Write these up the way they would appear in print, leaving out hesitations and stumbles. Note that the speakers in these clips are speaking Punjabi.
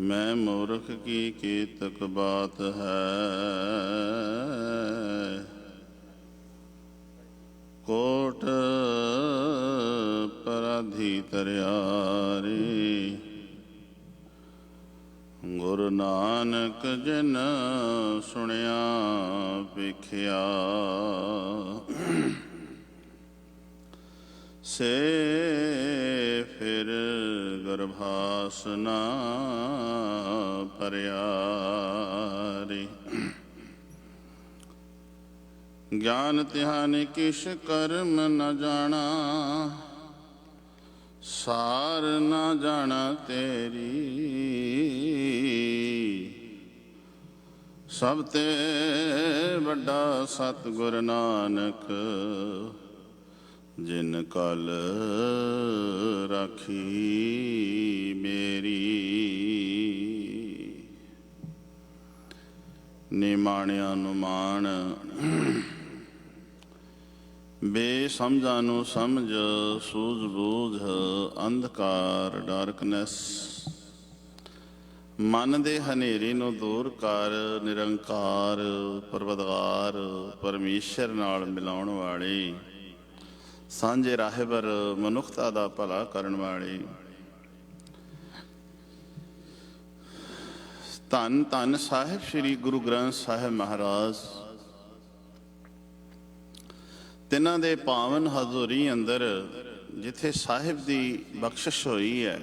मैं मूर्ख की केतक बात है, कोट पराधी तरियारी। गुरु नानक जिन सुनिया ਵੇਖਿਆ, से फिर गर्भास ना परियारी। ज्ञान तिहानि किश कर्म न जाना, सार न जाना तेरी। सब ते वड्डा सतगुर नानक, जिन कल राखी मेरी। निमाणिया नूं माण, बेसमझां नूं समझ। सूझ बूझ अंधकार डार्कनैस, मन दे हनेरी नूं दूर कर। निरंकार परवदगार परमेश्वर नाल मिलाउण वाली, सांझे राहबर मनुखता दा भला करन वाली। धन धन साहिब श्री गुरु ग्रंथ साहिब महाराज, तिन्हां दे पावन हजूरी अंदर जिथे साहिब दी बख्शिश होई है,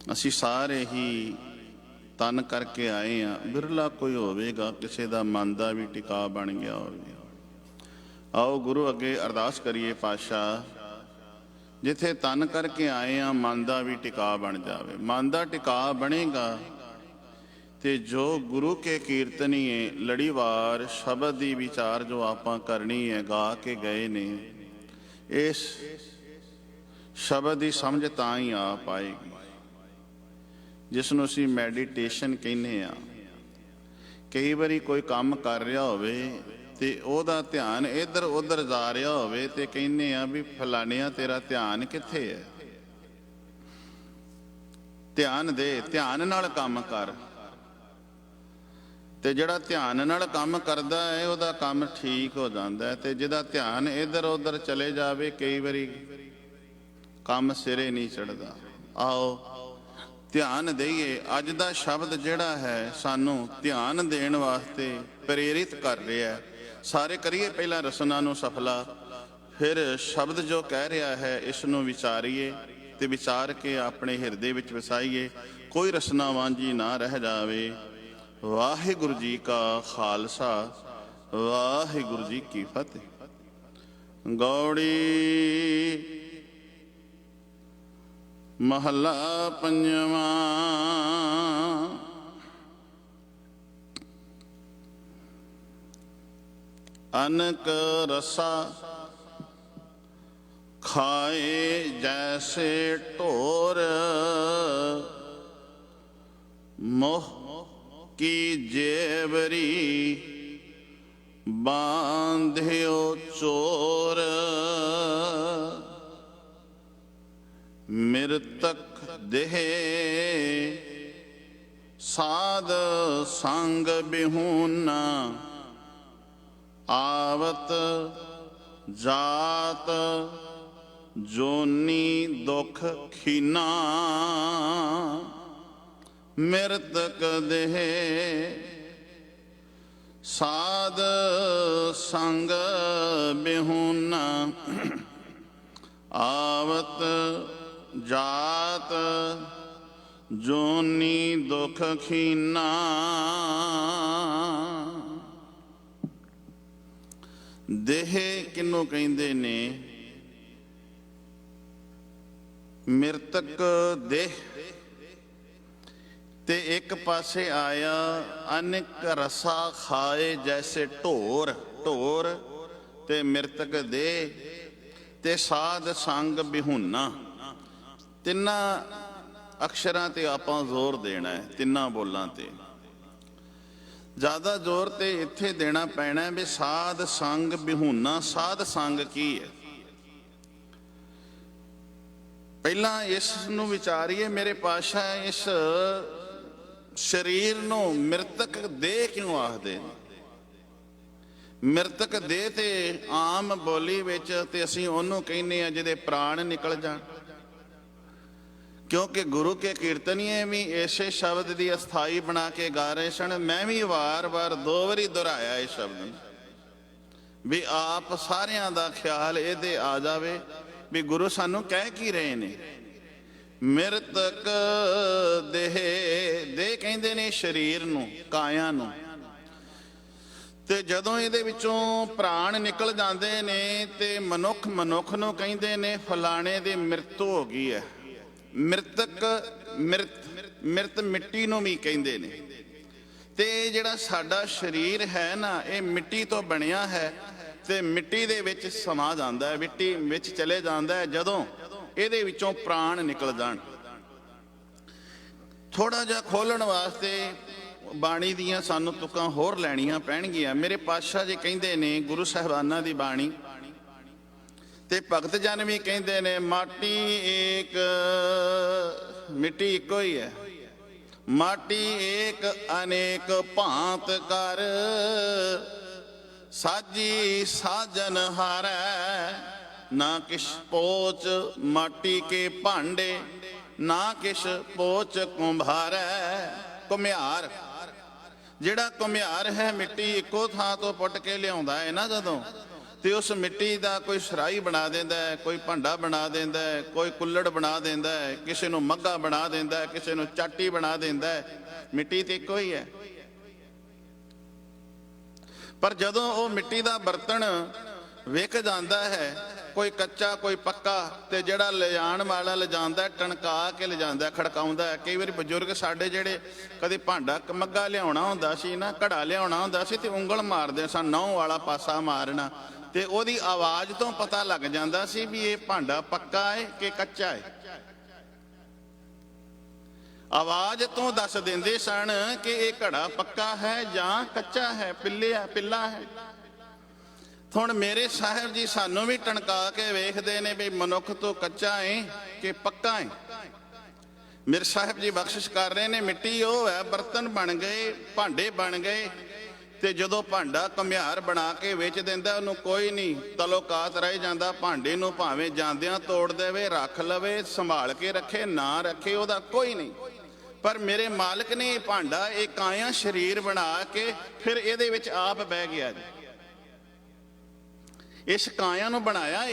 असी सारे ही तन करके आए हैं। बिरला कोई होवेगा किसी दा मन दा भी टिका बन गया होवे। आओ गुरु अगे अरदास करिए, पातशाह जिथे तन करके आए हैं मन का भी टिका बन जाए। मन का टिका बनेगा तो जो गुरु के कीर्तनीय लड़ीवार शब्द की विचार जो आप करनी है, गा के गए ने, इस शब्द की समझ तां ही आ पाएगी, जिसनों असीं मैडिटेशन कहने आ। कई बारी कोई काम कर रहा होवे ते ओदा ध्यान इधर उधर जा रहा होवे ते कहने आ भी फलानिया तेरा ध्यान कित्थे है। ध्यान दे, ध्यान नाल काम कर। ते जिहड़ा ध्यान नाल काम करदा है ओदा काम ठीक हो जांदा है, ते जिहदा ध्यान इधर उधर चले जावे कई बारी काम सिरे नहीं चढ़दा। आओ ध्यान देइए। अज दा शब्द जिहड़ा है सानू ध्यान देण वास्ते प्रेरित कर रहा है। सारे करिए पहला रसना नूं सफला, फिर शब्द जो कह रहा है इसनूं विचारीए ते विचार के अपने हिरदे विच वसाईए। कोई रसना वांझी ना रह जावे। वाहिगुरु जी का खालसा, वाहिगुरु जी की फतेह। गौड़ी महला पंजवा। अनक रसा खाए जैसे ढोर, मोह की जेवरी बांध्यो चोर। मृतक देह साध संग बिहूना, आवत जात जोनी दुख खीना। मृतक देह साध संग बिहूना, आवत जात जोनी दुख खीना। देह किनों कहिंदे ने? मृतक देह ते एक पासे आया अनेक रसा खाए जैसे ढोर। ढोर ते मृतक देह ते साध संग बिहूना। तिन्ना अक्षरां ते आपां जोर देना है, तिन्ना बोलां ते। ज़्यादा जोर तो इत्थे देना पैना है भी साध संग बिहूना। साध संग की है? ਪਹਿਲਾਂ ਇਸ ਨੂੰ ਵਿਚਾਰੀਏ ਮੇਰੇ ਪਾਤਸ਼ਾਹ, ਇਸ ਸਰੀਰ ਨੂੰ ਮ੍ਰਿਤਕ ਦੇਹ ਕਿਉਂ ਆਖਦੇ ਨੇ? ਮ੍ਰਿਤਕ ਦੇਹ ਤੇ ਆਮ ਬੋਲੀ ਵਿੱਚ ਤੇ ਅਸੀਂ ਉਹਨੂੰ ਕਹਿੰਦੇ ਆ ਜਿਹਦੇ ਪ੍ਰਾਣ ਨਿਕਲ ਜਾਣ, ਕਿਉਂਕਿ ਗੁਰੂ ਕੇ ਕੀਰਤਨੀਏ ਵੀ ਇਸੇ ਸ਼ਬਦ ਦੀ ਅਸਥਾਈ ਬਣਾ ਕੇ ਗਾ ਰਹੇ ਸਨ। ਮੈਂ ਵੀ ਵਾਰ-ਵਾਰ 2 ਵਾਰੀ ਦੁਹਰਾਇਆ ਇਹ ਸ਼ਬਦ ਵੀ ਆਪ ਸਾਰਿਆਂ ਦਾ ਖਿਆਲ ਇਹਦੇ ਆ ਜਾਵੇ ਵੀ ਗੁਰੂ ਸਾਨੂੰ ਕਹਿ ਕੀ ਰਹੇ ਨੇ। ਮ੍ਰਿਤਕ ਦੇਹ, ਦੇਹ ਕਹਿੰਦੇ ਨੇ ਸਰੀਰ ਨੂੰ, ਕਾਇਆ ਨੂੰ, ਤੇ ਜਦੋਂ ਇਹਦੇ ਵਿੱਚੋਂ ਪ੍ਰਾਣ ਨਿਕਲ ਜਾਂਦੇ ਨੇ ਤੇ ਮਨੁੱਖ ਨੂੰ ਕਹਿੰਦੇ ਨੇ ਫਲਾਣੇ ਦੀ ਮ੍ਰਿਤੂ ਹੋ ਗਈ ਹੈ। ਮ੍ਰਿਤਕ, ਮਿਰਤ ਮਿੱਟੀ ਨੂੰ ਵੀ ਕਹਿੰਦੇ ਨੇ। ਤੇ ਜਿਹੜਾ ਸਾਡਾ ਸਰੀਰ ਹੈ ਨਾ, ਇਹ ਮਿੱਟੀ ਤੋਂ ਬਣਿਆ ਹੈ ਤੇ ਮਿੱਟੀ ਦੇ ਵਿੱਚ ਸਮਾ ਜਾਂਦਾ ਹੈ, ਮਿੱਟੀ ਵਿੱਚ ਚਲੇ ਜਾਂਦਾ ਹੈ ਜਦੋਂ ਇਹਦੇ ਵਿੱਚੋਂ ਪ੍ਰਾਣ ਨਿਕਲ ਜਾਣ। ਥੋੜਾ ਜਿਹਾ ਖੋਲਣ ਵਾਸਤੇ ਬਾਣੀ ਦੀਆਂ ਸਾਨੂੰ ਤੁਕਾਂ ਹੋਰ ਲੈਣੀਆਂ ਪੈਣਗੀਆਂ। ਮੇਰੇ ਪਾਤਸ਼ਾਹ ਜੀ ਕਹਿੰਦੇ ਨੇ ਗੁਰੂ ਸਾਹਿਬਾਨਾਂ ਦੀ ਬਾਣੀ ਤੇ ਭਗਤ ਜਨ ਵੀ ਕਹਿੰਦੇ ਨੇ ਮਾਟੀ ਏਕ, ਮਿੱਟੀ ਇੱਕੋ ਹੀ ਹੈ। ਮਾਟੀ ਏਕ ਅਨੇਕ ਭਾਂਤ ਕਰ, ਸਾਜੀ ਸਾਜਨ ਹਾਰੈ, ਨਾ ਕਿਛ ਪੋਚ ਮਾਟੀ ਕੇ ਭਾਂਡੇ, ਨਾ ਕਿਛ ਪੋਚ ਕੁੰਭਾਰੈ। ਘੁਮਿਆਰ, ਜਿਹੜਾ ਘੁਮਿਆਰ ਹੈ ਮਿੱਟੀ ਇੱਕੋ ਥਾਂ ਤੋਂ ਪੁੱਟ ਕੇ ਲਿਆਉਂਦਾ ਹੈ ਨਾ ਜਦੋਂ, ਤੇ ਉਸ ਮਿੱਟੀ ਦਾ ਕੋਈ ਸਰਾਈ ਬਣਾ ਦਿੰਦਾ ਹੈ, ਕੋਈ ਭਾਂਡਾ ਬਣਾ ਦਿੰਦਾ ਹੈ, ਕੋਈ ਕੁੱਲੜ ਬਣਾ ਦਿੰਦਾ ਹੈ, ਕਿਸੇ ਨੂੰ ਮੱਗਾ ਬਣਾ ਦਿੰਦਾ ਹੈ, ਕਿਸੇ ਨੂੰ ਚਾਟੀ ਬਣਾ ਦਿੰਦਾ ਹੈ। ਮਿੱਟੀ ਤੇ ਇੱਕੋ ਹੀ ਹੈ। ਪਰ ਜਦੋਂ ਉਹ ਮਿੱਟੀ ਦਾ ਬਰਤਨ ਵਿਕ ਜਾਂਦਾ ਹੈ, ਕੋਈ ਕੱਚਾ ਕੋਈ ਪੱਕਾ, ਤੇ ਜਿਹੜਾ ਲਿਜਾਣ ਵਾਲਾ ਲਿਜਾਂਦਾ ਟਣਕਾ ਕੇ ਲਿਜਾਂਦਾ, ਖੜਕਾਉਂਦਾ ਹੈ। ਕਈ ਵਾਰੀ ਬਜ਼ੁਰਗ ਸਾਡੇ ਜਿਹੜੇ ਕਦੇ ਭਾਂਡਾ ਮੱਗਾ ਲਿਆਉਣਾ ਹੁੰਦਾ ਸੀ ਨਾ, ਘੜਾ ਲਿਆਉਣਾ ਹੁੰਦਾ ਸੀ ਤੇ ਉਂਗਲ ਮਾਰਦੇ ਸਨ, ਨਹੁੰ ਵਾਲਾ ਪਾਸਾ ਮਾਰਨਾ, ਤੇ ਉਹਦੀ ਆਵਾਜ਼ ਤੋਂ ਪਤਾ ਲੱਗ ਜਾਂਦਾ ਸੀ ਵੀ ਇਹ ਭਾਂਡਾ ਪੱਕਾ ਹੈ ਕਿ ਕੱਚਾ ਹੈ। ਆਵਾਜ਼ ਤੋਂ ਦੱਸ ਦਿੰਦੇ ਸਨ ਕਿ ਇਹ ਘੜਾ ਪੱਕਾ ਹੈ ਜਾਂ ਕੱਚਾ ਹੈ, ਪਿੱਲਾ ਹੈ। ਹੁਣ ਮੇਰੇ ਸਾਹਿਬ ਜੀ ਸਾਨੂੰ ਵੀ ਟਣਕਾ ਕੇ ਵੇਖਦੇ ਨੇ ਵੀ ਮਨੁੱਖ ਤੋਂ ਕੱਚਾ ਹੈ ਕਿ ਪੱਕਾ ਹੈ। ਮੇਰੇ ਸਾਹਿਬ ਜੀ ਬਖਸ਼ਿਸ਼ ਕਰ ਰਹੇ ਨੇ, ਮਿੱਟੀ ਉਹ ਹੈ, ਬਰਤਨ ਬਣ ਗਏ, ਭਾਂਡੇ ਬਣ ਗਏ, ਤੇ ਜਦੋਂ ਭਾਂਡਾ ਘੁਮਿਆਰ ਬਣਾ ਕੇ ਵੇਚ ਦਿੰਦਾ ਉਹਨੂੰ ਕੋਈ ਨਹੀਂ ਤਲੋਕਾਤ ਰਹਿ ਜਾਂਦਾ। ਭਾਂਡੇ ਨੂੰ ਭਾਵੇਂ ਜਾਂਦਿਆਂ ਤੋੜ ਦੇਵੇ, ਰੱਖ ਲਵੇ, ਸੰਭਾਲ ਕੇ ਰੱਖੇ ਨਾ ਰੱਖੇ, ਉਹਦਾ ਕੋਈ ਨਹੀਂ। ਪਰ ਮੇਰੇ ਮਾਲਕ ਨੇ ਇਹ ਭਾਂਡਾ, ਇਹ ਕਾਇਆ ਸਰੀਰ ਬਣਾ ਕੇ ਫਿਰ ਇਹਦੇ ਵਿੱਚ ਆਪ ਬਹਿ ਗਿਆ ਜੀ। ਇਸ ਕਾਇਆ ਨੂੰ ਬਣਾਇਆ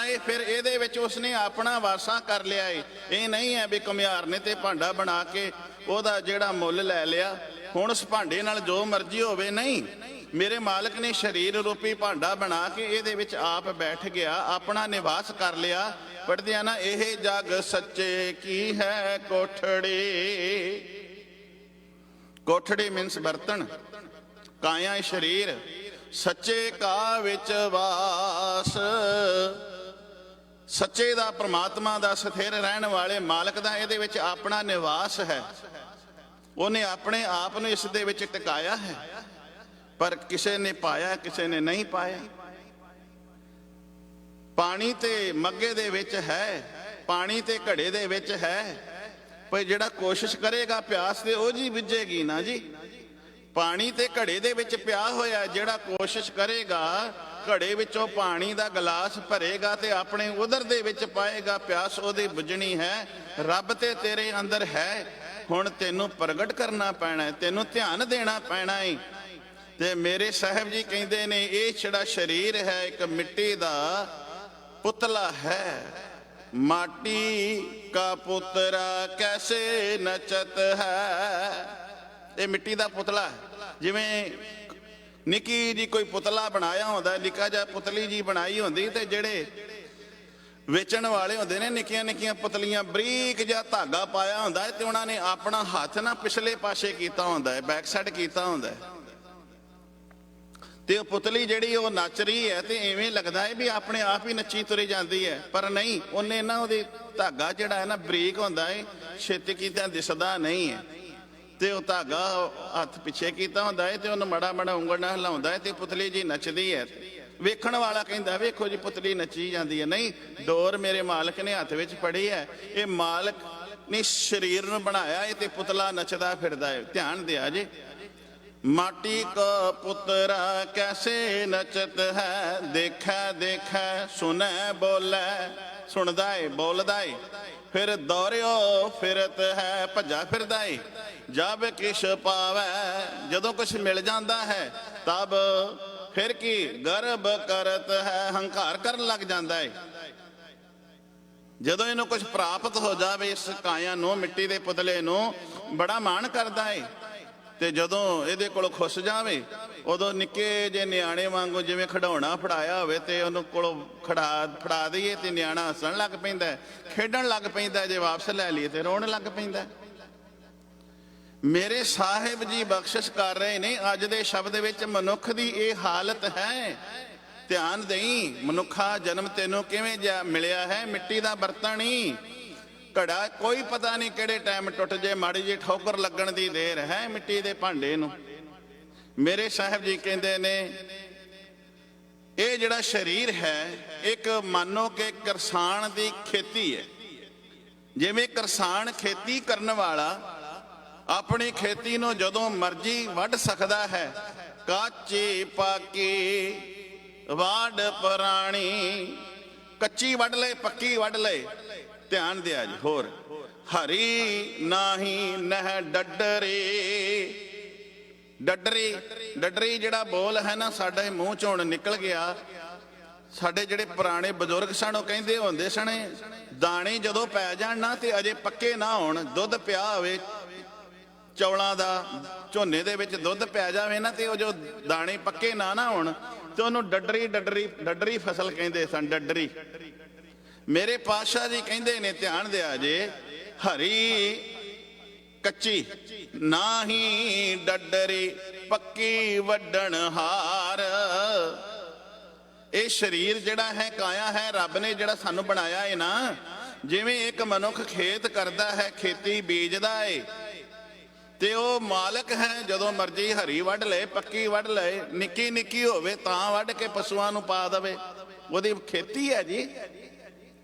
ਏ ਫਿਰ ਇਹਦੇ ਵਿੱਚ ਉਸਨੇ ਆਪਣਾ ਵਾਸਾ ਕਰ ਲਿਆ ਏ। ਇਹ ਨਹੀਂ ਹੈ ਵੀ ਘੁਮਿਆਰ ਨੇ ਤੇ ਭਾਂਡਾ ਬਣਾ ਕੇ ਉਹਦਾ ਜਿਹੜਾ ਮੁੱਲ ਲੈ ਲਿਆ, ਹੁਣ ਉਸ ਭਾਂਡੇ ਨਾਲ ਜੋ ਮਰਜ਼ੀ ਹੋਵੇ। ਨਹੀਂ, ਮੇਰੇ ਮਾਲਕ ਨੇ ਸਰੀਰ ਰੂਪੀ ਭਾਂਡਾ ਬਣਾ ਕੇ ਇਹਦੇ ਵਿੱਚ ਆਪ ਬੈਠ ਗਿਆ, ਆਪਣਾ ਨਿਵਾਸ ਕਰ ਲਿਆ। ਪੜ੍ਹਦੇ ਆ ਨਾ, ਇਹ ਜਗ ਸੱਚੇ ਕੀ ਹੈ ਕੋਠੜੀ। ਕੋਠੜੀ ਮੀਨਸ ਬਰਤਨ, ਕਾਇਆ ਸਰੀਰ, ਸੱਚੇ ਕਾ ਵਿੱਚ ਵਾਸ। ਸੱਚੇ ਦਾ, ਪ੍ਰਮਾਤਮਾ ਦਾ, ਸਥਿਰ ਰਹਿਣ ਵਾਲੇ ਮਾਲਕ ਦਾ ਇਹਦੇ ਵਿੱਚ ਆਪਣਾ ਨਿਵਾਸ ਹੈ। ਉਹਨੇ ਆਪਣੇ ਆਪ ਨੂੰ ਇਸ ਦੇ ਵਿੱਚ ਟਿਕਾਇਆ ਹੈ। ਪਰ ਕਿਸੇ ਨੇ ਪਾਇਆ, ਕਿਸੇ ਨੇ ਨਹੀਂ ਪਾਇਆ। ਪਾਣੀ ਤੇ ਮੱਗੇ ਦੇ ਵਿੱਚ ਹੈ, ਪਾਣੀ ਤੇ ਘੜੇ ਦੇ ਵਿੱਚ ਹੈ, ਪਰ ਜਿਹੜਾ ਕੋਸ਼ਿਸ਼ ਕਰੇਗਾ ਪਿਆਸ ਤੇ ਉਹ ਜੀ ਵਿਝੇਗੀ ਨਾ ਜੀ। ਪਾਣੀ ਤੇ ਘੜੇ ਦੇ ਵਿੱਚ ਪਿਆ ਹੋਇਆ, ਜਿਹੜਾ ਕੋਸ਼ਿਸ਼ ਕਰੇਗਾ ਘੜੇ ਵਿੱਚੋਂ ਪਾਣੀ ਦਾ ਗਲਾਸ ਭਰੇਗਾ ਤੇ ਆਪਣੇ ਉਦਰ ਦੇ ਵਿੱਚ ਪਾਏਗਾ, ਪਿਆਸ ਉਹਦੀ ਬੁਝਣੀ ਹੈ। ਰੱਬ ਤੇ ਤੇਰੇ ਅੰਦਰ ਹੈ, ਹੁਣ ਤੈਨੂੰ ਪ੍ਰਗਟ ਕਰਨਾ ਪੈਣਾ, ਤੈਨੂੰ ਧਿਆਨ ਦੇਣਾ ਪੈਣਾ ਹੈ। ਤੇ ਮੇਰੇ ਸਾਹਿਬ ਜੀ ਕਹਿੰਦੇ ਨੇ ਇਹ ਜਿਹੜਾ ਸਰੀਰ ਹੈ ਇੱਕ ਮਿੱਟੀ ਦਾ ਪੁਤਲਾ ਹੈ। ਮਾਟੀ ਕਾ ਪੁੱਤਰਾ ਕੈਸੇ ਨਚਤ ਹੈ। ਇਹ ਮਿੱਟੀ ਦਾ ਪੁਤਲਾ, ਜਿਵੇਂ ਨਿੱਕੀ ਜੀ ਕੋਈ ਪੁਤਲਾ ਬਣਾਇਆ ਹੁੰਦਾ, ਨਿੱਕਾ ਜਿਹਾ ਪੁਤਲੀ ਜੀ ਬਣਾਈ ਹੁੰਦੀ, ਤੇ ਜਿਹੜੇ ਵੇਚਣ ਵਾਲੇ ਹੁੰਦੇ ਨੇ ਨਿੱਕੀਆਂ ਨਿੱਕੀਆਂ ਪੁਤਲੀਆਂ, ਬਰੀਕ ਜਿਹਾ ਧਾਗਾ ਪਾਇਆ ਹੁੰਦਾ ਹੈ ਤੇ ਉਹਨਾਂ ਨੇ ਆਪਣਾ ਹੱਥ ਨਾ ਪਿਛਲੇ ਪਾਸੇ ਕੀਤਾ ਹੁੰਦਾ ਹੈ, ਬੈਕ ਸਾਈਡ ਕੀਤਾ ਹੁੰਦਾ ਹੈ, ਤੇ ਉਹ ਪੁਤਲੀ ਜਿਹੜੀ ਉਹ ਨੱਚ ਰਹੀ ਹੈ ਤੇ ਐਵੇਂ ਲੱਗਦਾ ਹੈ ਵੀ ਆਪਣੇ ਆਪ ਹੀ ਨੱਚੀ ਤੁਰੀ ਜਾਂਦੀ ਹੈ। ਪਰ ਨਹੀਂ, ਉਹਨੇ ਨਾ ਉਹਦੀ ਧਾਗਾ ਜਿਹੜਾ ਹੈ ਨਾ ਬਰੀਕ ਹੁੰਦਾ ਹੈ, ਛੇਤੀ ਕੀਤਾ ਦਿਸਦਾ ਨਹੀਂ ਹੈ, ਤੇ ਉਹ ਧਾਗਾ ਹੱਥ ਪਿੱਛੇ ਕੀਤਾ ਹੁੰਦਾ ਹੈ ਤੇ ਉਹਨੂੰ ਮੜਾ ਉਂਗਲ ਨਾਲ ਹਿਲਾਉਂਦਾ ਹੈ ਤੇ ਪੁਤਲੀ ਜੀ ਨੱਚਦੀ ਹੈ। ਵੇਖਣ ਵਾਲਾ ਕਹਿੰਦਾ ਵੇਖੋ ਜੀ ਪੁਤਲੀ ਨੱਚੀ ਜਾਂਦੀ ਹੈ। ਨਹੀਂ, ਡੋਰ ਮੇਰੇ ਮਾਲਕ ਨੇ ਹੱਥ ਵਿੱਚ ਫੜੀ ਹੈ। ਇਹ ਮਾਲਕ ਨੇ ਸਰੀਰ ਨੂੰ ਬਣਾਇਆ, ਇਹ ਤੇ ਪੁਤਲਾ ਨੱਚਦਾ ਫਿਰਦਾ ਹੈ। ਧਿਆਨ ਦਿਆ ਜੇ। माटी को पुत्र कैसे नचत है, देखै देखै सुनै बोलै। सुनदा है बोलदा है, फिर दौड़ियो फिरत है, भजा फिरदा है। जब किश पावै, जदों कुछ मिल जाता है, तब फिर की गर्व करत है, हंकार करन लग जाता है। जदों इन्हूं कुछ प्राप्त हो जाए, इस काया नूं, मिट्टी दे पुतले नूं बड़ा माण करदा है। ਤੇ ਜਦੋਂ ਇਹਦੇ ਕੋਲ ਖੁੱਸ ਜਾਵੇ, ਉਦੋਂ ਨਿੱਕੇ ਜੇ ਨਿਆਣੇ ਵਾਂਗੂ ਜਿਵੇਂ ਖਿਡੌਣਾ ਫੜਾਇਆ ਹੋਵੇ ਤੇ ਉਹਨੂੰ ਕੋਲੋਂ ਫੜਾ ਦਈਏ ਤੇ ਨਿਆਣਾ ਹੱਸਣ ਲੱਗ ਪੈਂਦਾ, ਖੇਡਣ ਲੱਗ ਪੈਂਦਾ। ਜੇ ਵਾਪਸ ਲੈ ਲਈਏ ਤੇ ਰੋਣ ਲੱਗ ਪੈਂਦਾ। ਮੇਰੇ ਸਾਹਿਬ ਜੀ ਬਖਸ਼ਿਸ਼ ਕਰ ਰਹੇ ਨੇ। ਅੱਜ ਦੇ ਸ਼ਬਦ ਵਿੱਚ ਮਨੁੱਖ ਦੀ ਇਹ ਹਾਲਤ ਹੈ। ਧਿਆਨ ਦੇਈ, ਮਨੁੱਖਾ ਜਨਮ ਤੈਨੂੰ ਕਿਵੇਂ ਮਿਲਿਆ ਹੈ? ਮਿੱਟੀ ਦਾ ਬਰਤਨ ਹੀ। ਘੜਾ ਕੋਈ ਪਤਾ ਨਹੀਂ ਕਿਹੜੇ ਟਾਈਮ ਟੁੱਟ ਜੇ, ਮਾੜੀ ਜਿਹੀ ਠੋਕਰ ਲੱਗਣ ਦੀ ਦੇਰ ਹੈ ਮਿੱਟੀ ਦੇ ਭਾਂਡੇ ਨੂੰ। ਮੇਰੇ ਸਾਹਿਬ ਜੀ ਕਹਿੰਦੇ ਨੇ ਇਹ ਜਿਹੜਾ ਸਰੀਰ ਹੈ, ਇੱਕ ਮੰਨੋ ਕਿ ਕਿਸਾਨ ਦੀ ਖੇਤੀ ਹੈ। ਜਿਵੇਂ ਕਿਸਾਨ ਖੇਤੀ ਕਰਨ ਵਾਲਾ ਆਪਣੀ ਖੇਤੀ ਨੂੰ ਜਦੋਂ ਮਰਜ਼ੀ ਵੱਢ ਸਕਦਾ ਹੈ, ਕਾਚੀ ਪਾਕੀ ਵਾਢ ਪੁਰਾਣੀ, ਕੱਚੀ ਵੱਢ ਲਏ ਪੱਕੀ ਵੱਢ ਲਏ। ਧਿਆਨ ਦਿਆ ਜੀ। ਹੋਰ ਹਰੀ ਨਾਹੀ ਨਹਿ ਡੱਡਰੀ। ਡੱਡਰੀ ਡੱਡਰੀ ਜਿਹੜਾ ਬੋਲ ਹੈ ਨਾ, ਸਾਡੇ ਮੂੰਹ ਚੋਂ ਹੁਣ ਨਿਕਲ ਗਿਆ। ਸਾਡੇ ਜਿਹੜੇ ਪੁਰਾਣੇ ਬਜ਼ੁਰਗ ਸਨ ਉਹ ਕਹਿੰਦੇ ਹੁੰਦੇ ਸਨ, ਦਾਣੇ ਜਦੋਂ ਪੈ ਜਾਣ ਨਾ ਤੇ ਅਜੇ ਪੱਕੇ ਨਾ ਹੋਣ, ਦੁੱਧ ਪਿਆ ਹੋਵੇ ਚੌਲਾਂ ਦਾ, ਝੋਨੇ ਦੇ ਵਿੱਚ ਦੁੱਧ ਪੈ ਜਾਵੇ ਨਾ ਤੇ ਉਹ ਜੋ ਦਾਣੇ ਪੱਕੇ ਨਾ ਹੋਣ ਤੇ ਉਹਨੂੰ ਡੱਡਰੀ ਡੱਡਰੀ ਡੱਡਰੀ ਫਸਲ ਕਹਿੰਦੇ ਸਨ। ਡੱਡਰੀ। ਮੇਰੇ ਪਾਤਸ਼ਾਹ ਜੀ ਕਹਿੰਦੇ ਨੇ, ਧਿਆਨ ਦਿਆ ਜੇ, ਹਰੀ ਕੱਚੀ ਨਾਹੀ ਡੱਡਰੀ, ਪੱਕੀ ਵੱਢਣ ਹਾਰ। ਇਹ ਸਰੀਰ ਜਿਹੜਾ ਹੈ, ਕਾਇਆ ਹੈ, ਰੱਬ ਨੇ ਜਿਹੜਾ ਸਾਨੂੰ ਬਣਾਇਆ ਹੈ ਨਾ, ਜਿਵੇਂ ਇੱਕ ਮਨੁੱਖ ਖੇਤ ਕਰਦਾ ਹੈ, ਖੇਤੀ ਬੀਜਦਾ ਹੈ ਤੇ ਉਹ ਮਾਲਕ ਹੈ, ਜਦੋਂ ਮਰਜ਼ੀ ਹਰੀ ਵੱਢ ਲਏ ਪੱਕੀ ਵੱਢ ਲਏ, ਨਿੱਕੀ ਨਿੱਕੀ ਹੋਵੇ ਤਾਂ ਵੱਢ ਕੇ ਪਸ਼ੂਆਂ ਨੂੰ ਪਾ ਦੇਵੇ, ਉਹਦੀ ਖੇਤੀ ਹੈ ਜੀ।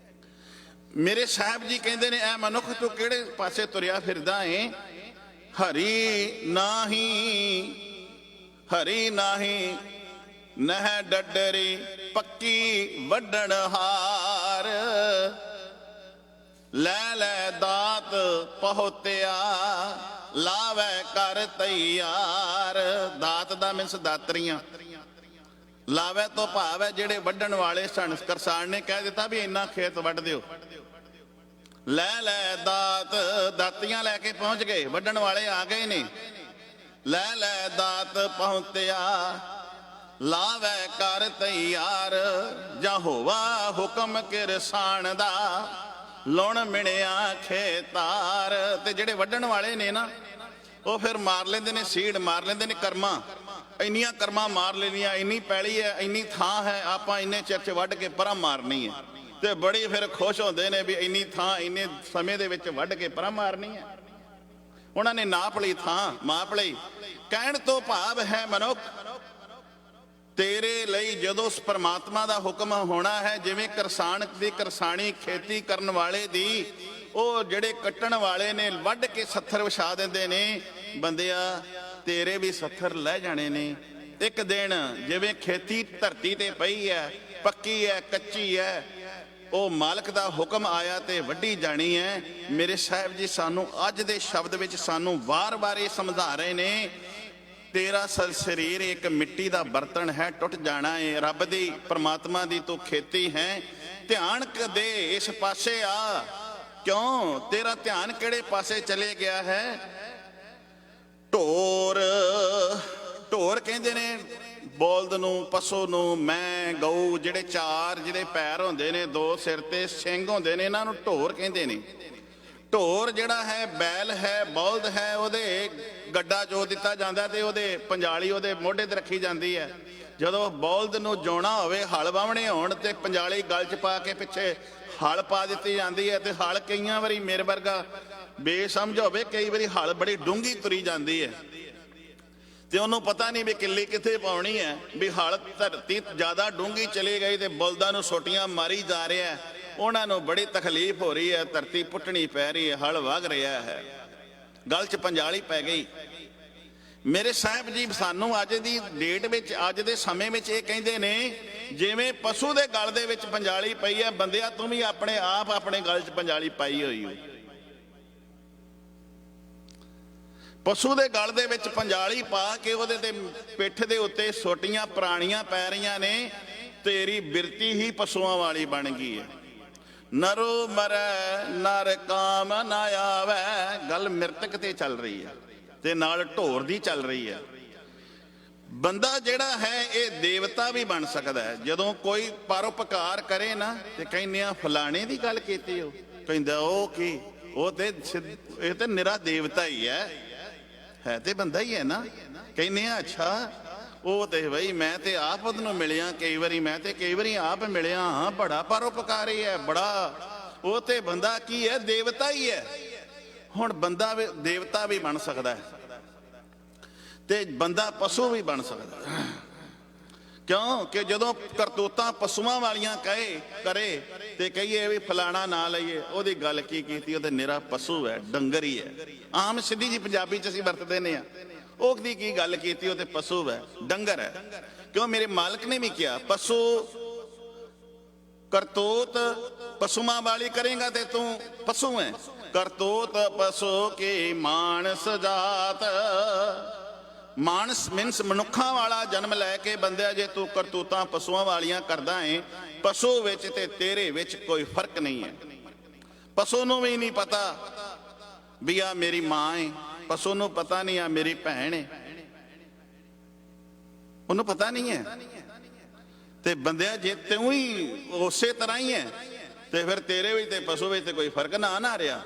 ਮੇਰੇ ਸਾਹਿਬ ਜੀ ਕਹਿੰਦੇ ਨੇ, ਐ ਮਨੁੱਖ ਤੂੰ ਕਿਹੜੇ ਪਾਸੇ ਤੁਰਿਆ ਫਿਰਦਾ ਏ? ਹਰੀ ਨਾਹੀ ਨਹਿ ਡੱਡਰੀ, ਪੱਕੀ ਵੱਢਣ ਹਾਰ। ਲੈ ਲੈ ਦਾਤ ਪਹੁਤਿਆ, ਲਾਵੇ ਕਰ ਤੈਯਾਰ। ਦਾਤ ਦਾ ਮਿੰਸ ਦਾਤਰੀਆਂ। ਲਾਵੇ ਤੋਂ ਭਾਵ ਹੈ ਜਿਹੜੇ ਵੱਢਣ ਵਾਲੇ ਸਨ। ਕਿਸਾਨ ਨੇ ਕਹਿ ਦਿੱਤਾ ਵੀ ਇੰਨਾ ਖੇਤ ਵੱਢ ਦਿਓ। ਲੈ ਲੈ ਦਾਤ, ਦਾਤੀਆਂ ਲੈ ਕੇ ਪਹੁੰਚ ਗਏ, ਵੱਢਣ ਵਾਲੇ ਆ ਗਏ ਨੇ। ਲੈ ਲੈ ਦਾਤ ਪਹੁੰਚਿਆ, ਲਾਵੇ ਕਰ ਤੈਯਾਰ। ਜਾਂ ਹੋਵਾ ਹੁਕਮ ਕਿਰਸਾਨ ਦਾ, ਲੁਣ ਮਿਣਿਆ ਖੇਤਾਰ। ਤੇ ਜਿਹੜੇ ਵੱਢਣ ਵਾਲੇ ਨੇ ਨਾ, ਉਹ ਫਿਰ ਮਾਰ ਲੈਂਦੇ ਨੇ ਸੀੜ, ਮਾਰ ਲੈਂਦੇ ਨੇ ਕਰਮਾਂ। ਇੰਨੀਆਂ ਕਰਮਾਂ ਮਾਰ ਲੈਣੀਆਂ, ਇੰਨੀ ਪੈਲੀ ਹੈ, ਇੰਨੀ ਥਾਂ ਹੈ, ਆਪਾਂ ਇੰਨੇ ਚਿਰ 'ਚ ਵੱਢ ਕੇ ਪਰਾਂ ਮਾਰਨੀ ਹੈ। ਤੇ ਬੜੀ ਫਿਰ ਖੁਸ਼ ਹੁੰਦੇ ਨੇ ਵੀ ਇੰਨੀ ਥਾਂ ਇੰਨੇ ਸਮੇਂ ਦੇ ਵਿੱਚ ਵੱਢ ਕੇ ਪਰਾਂ ਮਾਰਨੀ ਹੈ। ਉਹਨਾਂ ਨੇ ਨਾਪ ਲਈ ਥਾਂ, ਮਾਪ ਲਈ। ਕਹਿਣ ਤੋਂ ਭਾਵ ਹੈ ਮਨੁੱਖ, ਤੇਰੇ ਲਈ ਜਦੋਂ ਉਸ ਪਰਮਾਤਮਾ ਦਾ ਹੁਕਮ ਹੋਣਾ ਹੈ, ਜਿਵੇਂ ਕਿਸਾਨ ਦੀ ਕਿਰਸਾਨੀ ਖੇਤੀ ਕਰਨ ਵਾਲੇ ਦੀ, ਉਹ ਜਿਹੜੇ ਕੱਟਣ ਵਾਲੇ ਨੇ ਵੱਢ ਕੇ ਸੱਥਰ ਵਿਛਾ ਦਿੰਦੇ ਨੇ, ਬੰਦਿਆ ਤੇਰੇ ਵੀ ਸੱਥਰ ਲੈ ਜਾਣੇ ਨੇ ਇੱਕ ਦਿਨ। ਜਿਵੇਂ ਖੇਤੀ ਧਰਤੀ ਤੇ ਪਈ ਹੈ, ਪੱਕੀ ਹੈ, ਕੱਚੀ ਹੈ, ਉਹ ਮਾਲਕ ਦਾ ਹੁਕਮ ਆਇਆ ਤੇ ਵੱਢੀ ਜਾਣੀ ਹੈ। ਮੇਰੇ ਸਾਹਿਬ ਜੀ ਸਾਨੂੰ ਅੱਜ ਦੇ ਸ਼ਬਦ ਵਿੱਚ ਸਾਨੂੰ ਵਾਰ-ਵਾਰ ਇਹ ਸਮਝਾ ਰਹੇ ਨੇ, ਤੇਰਾ ਸਰੀਰ ਇੱਕ ਮਿੱਟੀ ਦਾ ਬਰਤਨ ਹੈ, ਟੁੱਟ ਜਾਣਾ ਹੈ। ਰੱਬ ਦੀ, ਪਰਮਾਤਮਾ ਦੀ ਤੂੰ ਖੇਤੀ ਹੈ। ਧਿਆਨ ਦੇ ਇਸ ਪਾਸੇ ਆ। ਕਿਉਂ? ਤੇਰਾ ਧਿਆਨ ਕਿਹੜੇ ਪਾਸੇ ਚਲੇ ਗਿਆ ਹੈ? ਢੋਰ। ਢੋਰ ਕਹਿੰਦੇ ਨੇ ਬੋਲਦ ਨੂੰ, ਪਸ਼ੂ ਨੂੰ, ਮੈਂ, ਗਊ, ਜਿਹੜੇ ਚਾਰ ਜਿਹਦੇ ਪੈਰ ਹੁੰਦੇ ਨੇ, ਦੋ ਸਿਰ ਤੇ ਸਿੰਗ ਹੁੰਦੇ ਨੇ, ਇਹਨਾਂ ਨੂੰ ਢੋਰ ਕਹਿੰਦੇ ਨੇ। ਢੋਰ ਜਿਹੜਾ ਹੈ, ਬੈਲ ਹੈ, ਬਲਦ ਹੈ, ਉਹਦੇ ਗੱਡਾ ਜੋ ਦਿੱਤਾ ਜਾਂਦਾ ਤੇ ਉਹਦੇ ਪੰਜਾਲੀ ਉਹਦੇ ਮੋਢੇ ਤੇ ਰੱਖੀ ਜਾਂਦੀ ਹੈ। ਜਦੋਂ ਬਲਦ ਨੂੰ ਜੋਣਾ ਹੋਵੇ, ਹਲ ਵਾਹਣੇ ਹੋਣ ਤੇ ਪੰਜਾਲੀ ਗਲ 'ਚ ਪਾ ਕੇ ਪਿੱਛੇ ਹਲ ਪਾ ਦਿੱਤੀ ਜਾਂਦੀ ਹੈ। ਤੇ ਹਲ ਕਈਆਂ ਵਾਰੀ ਮੇਰੇ ਵਰਗਾ ਬੇਸਮਝ ਹੋਵੇ, ਕਈ ਵਾਰੀ ਹਲ ਬੜੀ ਡੂੰਘੀ ਤੁਰੀ ਜਾਂਦੀ ਹੈ ਤੇ ਉਹਨੂੰ ਪਤਾ ਨਹੀਂ ਵੀ ਕਿੱਲੀ ਕਿੱਥੇ ਪਾਉਣੀ ਹੈ, ਵੀ ਹਲ ਧਰਤੀ ਜ਼ਿਆਦਾ ਡੂੰਘੀ ਚਲੀ ਗਈ ਤੇ ਬਲਦਾਂ ਨੂੰ ਸੋਟੀਆਂ ਮਾਰੀ ਜਾ ਰਿਹਾ। ਉਹਨਾਂ ਨੂੰ ਬੜੀ ਤਕਲੀਫ ਹੋ ਰਹੀ ਹੈ, ਧਰਤੀ ਪੁੱਟਣੀ ਪੈ ਰਹੀ ਹੈ, ਹਲ ਵਗ ਰਿਹਾ ਹੈ, ਗਲ 'ਚ ਪੰਜਾਲੀ ਪੈ ਗਈ। ਮੇਰੇ ਸਾਹਿਬ ਜੀ ਸਾਨੂੰ ਅੱਜ ਦੀ ਡੇਟ ਵਿੱਚ, ਅੱਜ ਦੇ ਸਮੇਂ ਵਿੱਚ ਇਹ ਕਹਿੰਦੇ ਨੇ ਜਿਵੇਂ ਪਸ਼ੂ ਦੇ ਗਲ ਦੇ ਵਿੱਚ ਪੰਜਾਲੀ ਪਈ ਹੈ, ਬੰਦਿਆ ਤੂੰ ਵੀ ਆਪਣੇ ਆਪ ਆਪਣੇ ਗਲ 'ਚ ਪੰਜਾਲੀ ਪਾਈ ਹੋਈ ਹੋ। ਪਸ਼ੂ ਦੇ ਗਲ ਦੇ ਵਿੱਚ ਪੰਜਾਲੀ ਪਾ ਕੇ ਉਹਦੇ ਤੇ ਪਿੱਠ ਦੇ ਉੱਤੇ ਸੋਟੀਆਂ ਪੁਰਾਣੀਆਂ ਪੈ ਰਹੀਆਂ ਨੇ। ਤੇਰੀ ਬਿਰਤੀ ਹੀ ਪਸ਼ੂਆਂ ਵਾਲੀ ਬਣ ਗਈ ਹੈ। ਨਰੋ ਮਰੈ ਨਰ ਕਾਮ ਨਾ ਆਵੈ, ਗੱਲ ਮਿਰਤਕ ਤੇ ਚੱਲ ਰਹੀ ਹੈ ਤੇ ਨਾਲ ਢੋਰ ਦੀ ਚੱਲ ਰਹੀ ਹੈ। ਬੰਦਾ ਜਿਹੜਾ ਹੈ ਇਹ ਦੇਵਤਾ ਵੀ ਬਣ ਸਕਦਾ ਹੈ। ਜਦੋਂ ਕੋਈ ਪਰਉਪਕਾਰ ਕਰੇ ਨਾ ਤੇ ਕਹਿੰਦੇ ਆ ਫਲਾਣੇ ਦੀ ਗੱਲ ਕੀਤੀ, ਉਹ ਕਹਿੰਦਾ ਉਹ ਕੀ, ਉਹ ਤੇ ਇਹ ਤੇ ਨਿਰਾ ਦੇਵਤਾ ਹੀ ਹੈ ਤੇ ਬੰਦਾ ਹੀ ਹੈ ਨਾ। ਕਹਿੰਦੇ ਆ ਅੱਛਾ ਉਹ ਤੇ ਬਈ ਮੈਂ ਤੇ ਆਪ ਉਹਨੂੰ ਮਿਲਿਆ ਕਈ ਵਾਰੀ, ਮੈਂ ਤੇ ਕਈ ਵਾਰੀ ਆਪ ਮਿਲਿਆ ਹਾਂ, ਬੜਾ ਪਰਉਪਕਾਰੀ ਹੈ, ਬੜਾ। ਉਹ ਤੇ ਬੰਦਾ ਕੀ ਹੈ, ਦੇਵਤਾ ਹੀ ਹੈ। ਹੁਣ ਬੰਦਾ ਦੇਵਤਾ ਵੀ ਬਣ ਸਕਦਾ ਹੈ ਤੇ ਬੰਦਾ ਪਸ਼ੂ ਵੀ ਬਣ ਸਕਦਾ। ਕਿਉਂ ਕਿ ਜਦੋਂ ਕਰਤੂਤਾਂ ਪਸ਼ੂਆਂ ਵਾਲੀਆਂ ਕਰੇ ਤੇ ਕਹੀਏ ਵੀ ਫਲਾਣਾ ਨਾ ਲਈਏ, ਉਹਦੀ ਗੱਲ ਕੀ ਕੀਤੀ, ਉਹ ਤੇ ਨਿਰਾ ਪਸ਼ੂ ਹੈ, ਡੰਗਰ ਹੀ ਹੈ। ਆਮ ਸਿੱਧੀ ਜੀ ਪੰਜਾਬੀ 'ਚ ਅਸੀਂ ਵਰਤਦੇ ਨੇ ਆ, ਉਹਦੀ ਕੀ ਗੱਲ ਕੀਤੀ, ਉਹ ਤੇ ਪਸ਼ੂ ਹੈ, ਡੰਗਰ ਹੈ। ਕਿਉਂ ਮੇਰੇ ਮਾਲਕ ਨੇ ਵੀ ਕਿਹਾ ਪਸ਼ੂ ਕਰਤੂਤ ਪਸ਼ੂਆਂ ਵਾਲੀ ਕਰੇਗਾ ਤੇ ਤੂੰ ਪਸ਼ੂ ਹੈ। ਕਰਤੂਤ ਪਸ਼ੂ ਕੀ ਮਾਨਸ ਜਾਤ, ਮਾਨਸ ਮੀਨਸ ਮਨੁੱਖਾਂ ਵਾਲਾ ਜਨਮ ਲੈ ਕੇ ਬੰਦਿਆ ਜੇ ਤੂੰ ਕਰਤੂਤਾਂ ਪਸ਼ੂਆਂ ਵਾਲੀਆਂ ਕਰਦਾ ਹੈ, ਪਸ਼ੂ ਵਿੱਚ ਤੇ ਤੇਰੇ ਵਿੱਚ ਕੋਈ ਫਰਕ ਨਹੀਂ ਹੈ। ਪਸ਼ੂ ਨੂੰ ਵੀ ਨਹੀਂ ਪਤਾ ਵੀ ਆ ਮੇਰੀ ਮਾਂ ਹੈ, ਪਸ਼ੂ ਨੂੰ ਪਤਾ ਨਹੀਂ ਆ ਮੇਰੀ ਭੈਣ ਹੈ, ਉਹਨੂੰ ਪਤਾ ਨਹੀਂ ਹੈ। ਤੇ ਬੰਦਿਆ ਜੇ ਤੂੰ ਹੀ ਉਸੇ ਤਰ੍ਹਾਂ ਹੀ ਹੈ ਤੇ ਫਿਰ ਤੇਰੇ ਵਿੱਚ ਤੇ ਪਸ਼ੂ ਵਿੱਚ ਤੇ ਕੋਈ ਫਰਕ ਨਾ ਰਿਹਾ।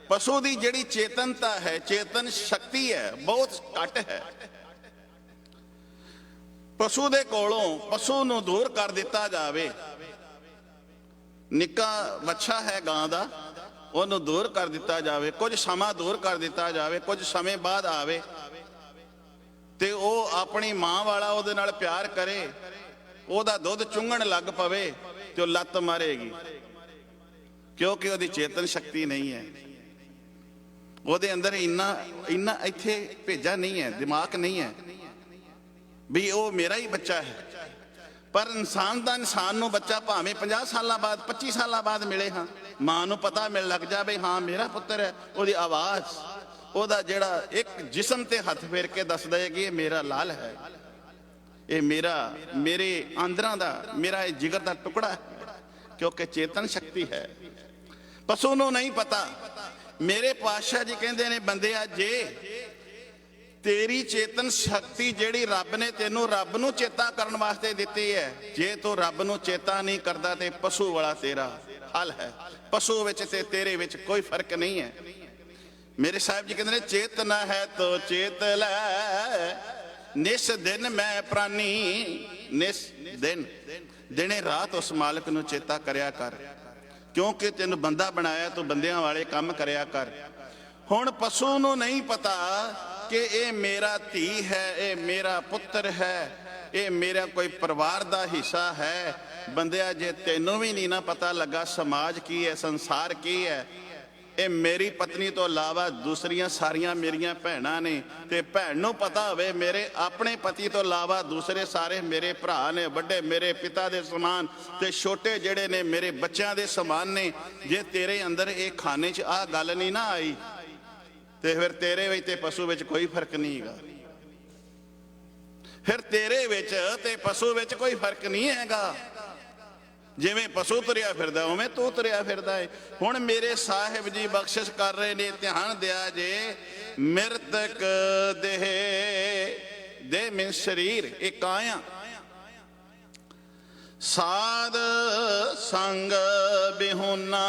ਪਸ਼ੂ ਦੀ ਜਿਹੜੀ ਚੇਤਨਤਾ ਹੈ, ਚੇਤਨ ਸ਼ਕਤੀ ਹੈ, ਬਹੁਤ ਘੱਟ ਹੈ। ਪਸ਼ੂ ਦੇ ਕੋਲੋਂ ਪਸ਼ੂ ਨੂੰ ਦੂਰ ਕਰ ਦਿੱਤਾ ਜਾਵੇ। ਨਿੱਕਾ ਬੱਚਾ ਹੈ ਗਾਂ ਦਾ, ਉਹਨੂੰ ਦੂਰ ਕਰ ਦਿੱਤਾ ਜਾਵੇ, ਕੁਝ ਸਮਾਂ ਦੂਰ ਕਰ ਦਿੱਤਾ ਜਾਵੇ, ਕੁਝ ਸਮੇਂ ਬਾਅਦ ਆਵੇ ਤੇ ਉਹ ਆਪਣੀ ਮਾਂ ਵਾਲਾ ਉਹਦੇ ਨਾਲ ਪਿਆਰ ਕਰੇ, ਉਹਦਾ ਦੁੱਧ ਚੁੰਘਣ ਲੱਗ ਪਵੇ ਤੇ ਉਹ ਲੱਤ ਮਾਰੇਗੀ, ਕਿਉਂਕਿ ਉਹਦੀ ਚੇਤਨ ਸ਼ਕਤੀ ਨਹੀਂ ਹੈ। ਉਹਦੇ ਅੰਦਰ ਇੰਨਾ ਇੱਥੇ ਭੇਜਾ ਨਹੀਂ ਹੈ, ਦਿਮਾਗ ਨਹੀਂ ਹੈ ਵੀ ਉਹ ਮੇਰਾ ਹੀ ਬੱਚਾ ਹੈ। ਪਰ ਇਨਸਾਨ ਨੂੰ ਬੱਚਾ ਭਾਵੇਂ 50 ਸਾਲਾਂ ਬਾਅਦ 25 ਸਾਲਾਂ ਬਾਅਦ ਮਿਲੇ, ਹਾਂ ਮਾਂ ਨੂੰ ਪਤਾ ਮਿਲ ਲੱਗ ਜਾਵੇ ਹਾਂ ਮੇਰਾ ਪੁੱਤਰ ਹੈ। ਉਹਦੀ ਆਵਾਜ਼, ਉਹਦਾ ਜਿਹੜਾ ਇੱਕ ਜਿਸਮ ਤੇ ਹੱਥ ਫੇਰ ਕੇ ਦੱਸਦਾ ਹੈ ਕਿ ਇਹ ਮੇਰਾ ਲਾਲ ਹੈ, ਇਹ ਮੇਰੇ ਆਂਦਰਾਂ ਦਾ, ਮੇਰਾ ਇਹ ਜਿਗਰ ਦਾ ਟੁਕੜਾ ਹੈ, ਕਿਉਂਕਿ ਚੇਤਨ ਸ਼ਕਤੀ ਹੈ। ਪਸ਼ੂ ਨੂੰ ਨਹੀਂ ਪਤਾ। ਮੇਰੇ ਪਾਤਸ਼ਾਹ ਜੀ ਕਹਿੰਦੇ ਨੇ ਬੰਦਿਆ ਜੇ ਤੇਰੀ ਚੇਤਨ ਸ਼ਕਤੀ ਜਿਹੜੀ ਰੱਬ ਨੇ ਤੈਨੂੰ ਰੱਬ ਨੂੰ ਚੇਤਾ ਕਰਨ ਵਾਸਤੇ ਦਿੱਤੀ ਹੈ, ਜੇ ਤੂੰ ਰੱਬ ਨੂੰ ਚੇਤਾ ਨਹੀਂ ਕਰਦਾ ਤੇ ਪਸ਼ੂ ਵਾਲਾ ਤੇਰਾ ਹੱਲ ਹੈ। ਪਸ਼ੂ ਵਿੱਚ ਤੇ ਤੇਰੇ ਵਿੱਚ ਕੋਈ ਫਰਕ ਨਹੀਂ ਹੈ। ਮੇਰੇ ਸਾਹਿਬ ਜੀ ਕਹਿੰਦੇ ਨੇ ਚੇਤਨਾ ਹੈ ਤੋ ਚੇਤ ਲੈ, ਨਿਸ ਦਿਨ ਮੈਂ ਪ੍ਰਾਨੀ, ਨਿਸ ਦਿਨ ਦਿਨੇ ਰਾਤ ਉਸ ਮਾਲਕ ਨੂੰ ਚੇਤਾ ਕਰਿਆ ਕਰ, ਕਿਉਂਕਿ ਤੈਨੂੰ ਬੰਦਾ ਬਣਾਇਆ, ਤੂੰ ਬੰਦਿਆਂ ਵਾਲੇ ਕੰਮ ਕਰਿਆ ਕਰ। ਹੁਣ ਪਸ਼ੂ ਨੂੰ ਨਹੀਂ ਪਤਾ ਕਿ ਇਹ ਮੇਰਾ ਧੀ ਹੈ, ਇਹ ਮੇਰਾ ਪੁੱਤਰ ਹੈ, ਇਹ ਮੇਰਾ ਕੋਈ ਪਰਿਵਾਰ ਦਾ ਹਿੱਸਾ ਹੈ। ਬੰਦਿਆ ਜੇ ਤੈਨੂੰ ਵੀ ਨਹੀਂ ਨਾ ਪਤਾ ਲੱਗਾ ਸਮਾਜ ਕੀ ਹੈ, ਸੰਸਾਰ ਕੀ ਹੈ, ਇਹ ਮੇਰੀ ਪਤਨੀ ਤੋਂ ਇਲਾਵਾ ਦੂਸਰੀਆਂ ਸਾਰੀਆਂ ਮੇਰੀਆਂ ਭੈਣਾਂ ਨੇ, ਤੇ ਭੈਣ ਨੂੰ ਪਤਾ ਹੋਵੇ ਮੇਰੇ ਆਪਣੇ ਪਤੀ ਤੋਂ ਇਲਾਵਾ ਦੂਸਰੇ ਸਾਰੇ ਮੇਰੇ ਭਰਾ ਨੇ, ਵੱਡੇ ਮੇਰੇ ਪਿਤਾ ਦੇ ਸਮਾਨ ਤੇ ਛੋਟੇ ਜਿਹੜੇ ਨੇ ਮੇਰੇ ਬੱਚਿਆਂ ਦੇ ਸਮਾਨ ਨੇ। ਜੇ ਤੇਰੇ ਅੰਦਰ ਇਹ ਖਾਨੇ 'ਚ ਆਹ ਗੱਲ ਨਹੀਂ ਨਾ ਆਈ ਤੇ ਫਿਰ ਤੇਰੇ ਵਿੱਚ ਤੇ ਪਸ਼ੂ ਵਿੱਚ ਕੋਈ ਫਰਕ ਨਹੀਂ ਹੈਗਾ। ਫਿਰ ਤੇਰੇ ਵਿੱਚ ਤੇ ਪਸ਼ੂ ਵਿੱਚ ਕੋਈ ਫਰਕ ਨਹੀਂ ਹੈਗਾ। ਜਿਵੇਂ ਪਸ਼ੂ ਤੁਰਿਆ ਫਿਰਦਾ ਉਵੇਂ ਤੂੰ ਤੁਰਿਆ ਫਿਰਦਾ ਹੈ। ਹੁਣ ਮੇਰੇ ਸਾਹਿਬ ਜੀ ਬਖਸ਼ਿਸ਼ ਕਰ ਰਹੇ ਨੇ, ਧਿਆਨ ਦਿਆ ਜੇ। ਮਿਰਤਕ ਦੇਹ ਮੀਨ ਸਰੀਰ, ਇਹ ਕਾਇਆ ਸਾਧ ਸੰਗ ਬਿਹੁਨਾ।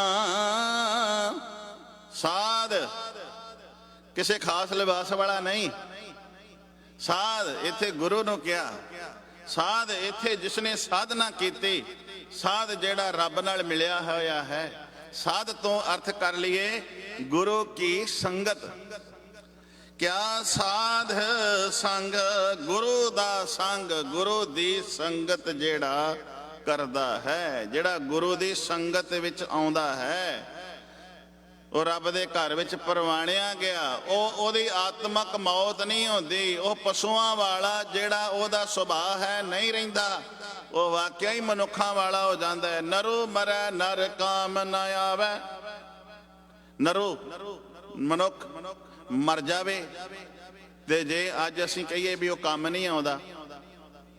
ਸਾਧ ਕਿਸੇ ਖਾਸ ਲਿਬਾਸ ਵਾਲਾ ਨਹੀਂ। ਸਾਧ ਇੱਥੇ ਗੁਰੂ ਨੂੰ ਕਿਹਾ, ਸਾਧ ਇੱਥੇ ਜਿਸਨੇ ਸਾਧਨਾ ਕੀਤੀ, ਸਾਧ ਜਿਹੜਾ ਰੱਬ ਨਾਲ ਮਿਲਿਆ ਹੋਇਆ ਹੈ। ਸਾਧ ਤੋਂ ਅਰਥ ਕਰ ਲਈਏ ਗੁਰੂ ਕੀ ਸੰਗਤ, क्या साध संग गुरु दा संग, गुरु दी संगत जेड़ा करदा है, जेड़ा गुरु दी संगत विच आउंदा है, ਉਹ ਰੱਬ ਦੇ ਘਰ ਵਿੱਚ ਪਰਵਾਣਿਆ ਗਿਆ, ਉਹਦੀ ਆਤਮਕ ਮੌਤ ਨਹੀਂ ਹੁੰਦੀ। ਉਹ ਪਸ਼ੂਆਂ ਵਾਲਾ ਜਿਹੜਾ ਉਹਦਾ ਸੁਭਾਅ ਹੈ ਨਹੀਂ ਰਹਿੰਦਾ, ਉਹ ਵਾਕਿਆ ਹੀ ਮਨੁੱਖਾਂ ਵਾਲਾ ਹੋ ਜਾਂਦਾ ਹੈ। ਨਰੂ ਮਰੈ ਨਰ ਕਾਮ ਨ ਆਵੈ, ਨਰੂ ਮਨੁੱਖ ਮਰ ਜਾਵੇ ਤੇ ਜੇ ਅੱਜ ਅਸੀਂ ਕਹੀਏ ਵੀ ਉਹ ਕੰਮ ਨਹੀਂ ਆਉਂਦਾ,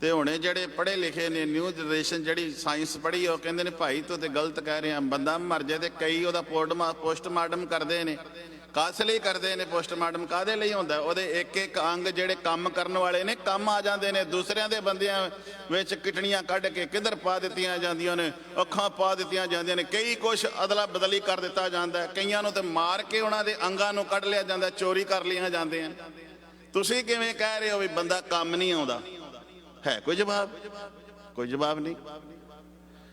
ਤੇ ਹੁਣੇ ਜਿਹੜੇ ਪੜ੍ਹੇ ਲਿਖੇ ਨੇ ਨਿਊ ਜਨਰੇਸ਼ਨ ਜਿਹੜੀ ਸਾਇੰਸ ਪੜ੍ਹੀ, ਉਹ ਕਹਿੰਦੇ ਨੇ ਭਾਈ ਤੂੰ ਤੇ ਗਲਤ ਕਹਿ ਰਿਹਾ, ਬੰਦਾ ਮਰ ਜਾਏ ਤੇ ਕਈ ਉਹਦਾ ਪੋਸਟਮਾਰਟਮ ਕਰਦੇ ਨੇ। ਕਾਸ ਲਈ ਕਰਦੇ ਨੇ ਪੋਸਟਮਾਰਟਮ? ਕਾਹਦੇ ਲਈ ਹੁੰਦਾ? ਉਹਦੇ ਇੱਕ ਇੱਕ ਅੰਗ ਜਿਹੜੇ ਕੰਮ ਕਰਨ ਵਾਲੇ ਨੇ ਕੰਮ ਆ ਜਾਂਦੇ ਨੇ, ਦੂਸਰਿਆਂ ਦੇ ਬੰਦਿਆਂ ਵਿੱਚ ਕਿਟਣੀਆਂ ਕੱਢ ਕੇ ਕਿੱਧਰ ਪਾ ਦਿੱਤੀਆਂ ਜਾਂਦੀਆਂ ਨੇ, ਅੱਖਾਂ ਪਾ ਦਿੱਤੀਆਂ ਜਾਂਦੀਆਂ ਨੇ, ਕਈ ਕੁਛ ਅਦਲਾ ਬਦਲੀ ਕਰ ਦਿੱਤਾ ਜਾਂਦਾ, ਕਈਆਂ ਨੂੰ ਤੇ ਮਾਰ ਕੇ ਉਹਨਾਂ ਦੇ ਅੰਗਾਂ ਨੂੰ ਕੱਢ ਲਿਆ ਜਾਂਦਾ, ਚੋਰੀ ਕਰ ਲਈਆਂ ਜਾਂਦੀਆਂ। ਤੁਸੀਂ ਕਿਵੇਂ ਕਹਿ ਰਹੇ ਹੋ ਵੀ ਬੰਦਾ ਕੰਮ ਨਹੀਂ ਆਉਂਦਾ? है कोई जवाब? कोई जवाब नहीं।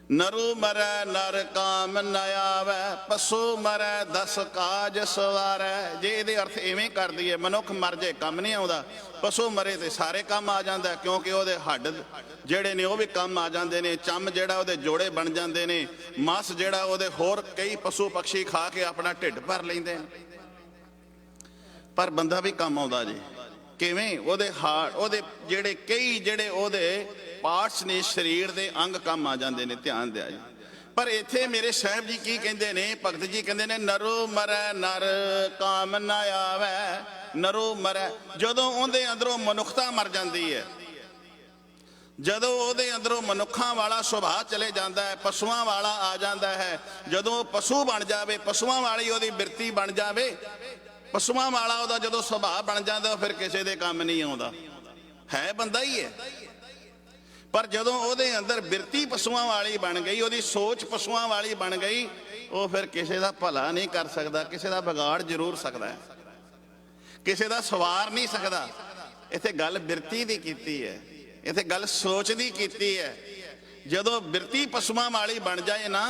नरू मरै नर काम न आवै, पशु मरै दस काज सवारै। जे इहदे अर्थ इवें कर दईए मनुख मर जाए काम नहीं आउंदा, पशु मरे तो सारे काम आ जांदा, क्योंकि उहदे हड्ड ਜਿਹੜੇ ਨੇ ਉਹ ਵੀ ਕੰਮ ਆ ਜਾਂਦੇ ਨੇ, ਚੰਮ ਜਿਹੜਾ ਉਹਦੇ ਜੋੜੇ ਬਣ ਜਾਂਦੇ ਨੇ, ਮਾਸ ਜਿਹੜਾ ਉਹਦੇ ਹੋਰ ਕਈ ਪਸ਼ੂ ਪਕਸ਼ੀ ਖਾ ਕੇ ਆਪਣਾ ਢਿੱਡ ਭਰ ਲੈਂਦੇ ਨੇ। ਪਰ ਬੰਦਾ ਵੀ ਕੰਮ ਆਉਂਦਾ ਜੀ। ਕਿਵੇਂ? ਉਹਦੇ ਹਾਰਟ, ਉਹਦੇ ਜਿਹੜੇ ਕਈ ਜਿਹੜੇ ਉਹਦੇ ਪਾਰਟਸ ਨੇ ਸਰੀਰ ਦੇ ਅੰਗ ਕੰਮ ਆ ਜਾਂਦੇ ਨੇ। ਧਿਆਨ ਦਿਆ ਜੀ। ਪਰ ਇੱਥੇ ਮੇਰੇ ਸਾਹਿਬ ਜੀ ਕੀ ਕਹਿੰਦੇ ਨੇ, ਭਗਤ ਜੀ ਕਹਿੰਦੇ ਨੇ ਨਰੋ ਮਰੈ ਨਰ ਕਾਮ ਨ ਆਵੈ। ਨਰੋ ਮਰੈ, ਜਦੋਂ ਉਹਦੇ ਅੰਦਰੋਂ ਮਨੁੱਖਤਾ ਮਰ ਜਾਂਦੀ ਹੈ, ਜਦੋਂ ਉਹਦੇ ਅੰਦਰੋਂ ਮਨੁੱਖਾਂ ਵਾਲਾ ਸੁਭਾਅ ਚਲੇ ਜਾਂਦਾ ਹੈ, ਪਸ਼ੂਆਂ ਵਾਲਾ ਆ ਜਾਂਦਾ ਹੈ, ਜਦੋਂ ਉਹ ਪਸ਼ੂ ਬਣ ਜਾਵੇ, ਪਸ਼ੂਆਂ ਵਾਲੀ ਉਹਦੀ ਬਿਰਤੀ ਬਣ ਜਾਵੇ, ਪਸ਼ੂਆਂ ਵਾਲਾ ਉਹਦਾ ਜਦੋਂ ਸੁਭਾਅ ਬਣ ਜਾਂਦਾ, ਫਿਰ ਕਿਸੇ ਦੇ ਕੰਮ ਨਹੀਂ ਆਉਂਦਾ, ਹੈ ਬੰਦਾ ਹੀ ਹੈ। ਪਰ ਜਦੋਂ ਉਹਦੇ ਅੰਦਰ ਬਿਰਤੀ ਪਸ਼ੂਆਂ ਵਾਲੀ ਬਣ ਗਈ, ਉਹਦੀ ਸੋਚ ਪਸ਼ੂਆਂ ਵਾਲੀ ਬਣ ਗਈ, ਉਹ ਫਿਰ ਕਿਸੇ ਦਾ ਭਲਾ ਨਹੀਂ ਕਰ ਸਕਦਾ, ਕਿਸੇ ਦਾ ਵਿਗਾੜ ਜ਼ਰੂਰ ਸਕਦਾ ਹੈ, ਕਿਸੇ ਦਾ ਸਵਾਰ ਨਹੀਂ ਸਕਦਾ। ਇੱਥੇ ਗੱਲ ਬਿਰਤੀ ਦੀ ਕੀਤੀ ਹੈ, ਇੱਥੇ ਗੱਲ ਸੋਚ ਦੀ ਕੀਤੀ ਹੈ। ਜਦੋਂ ਬਿਰਤੀ ਪਸ਼ੂਆਂ ਵਾਲੀ ਬਣ ਜਾਏ ਨਾ,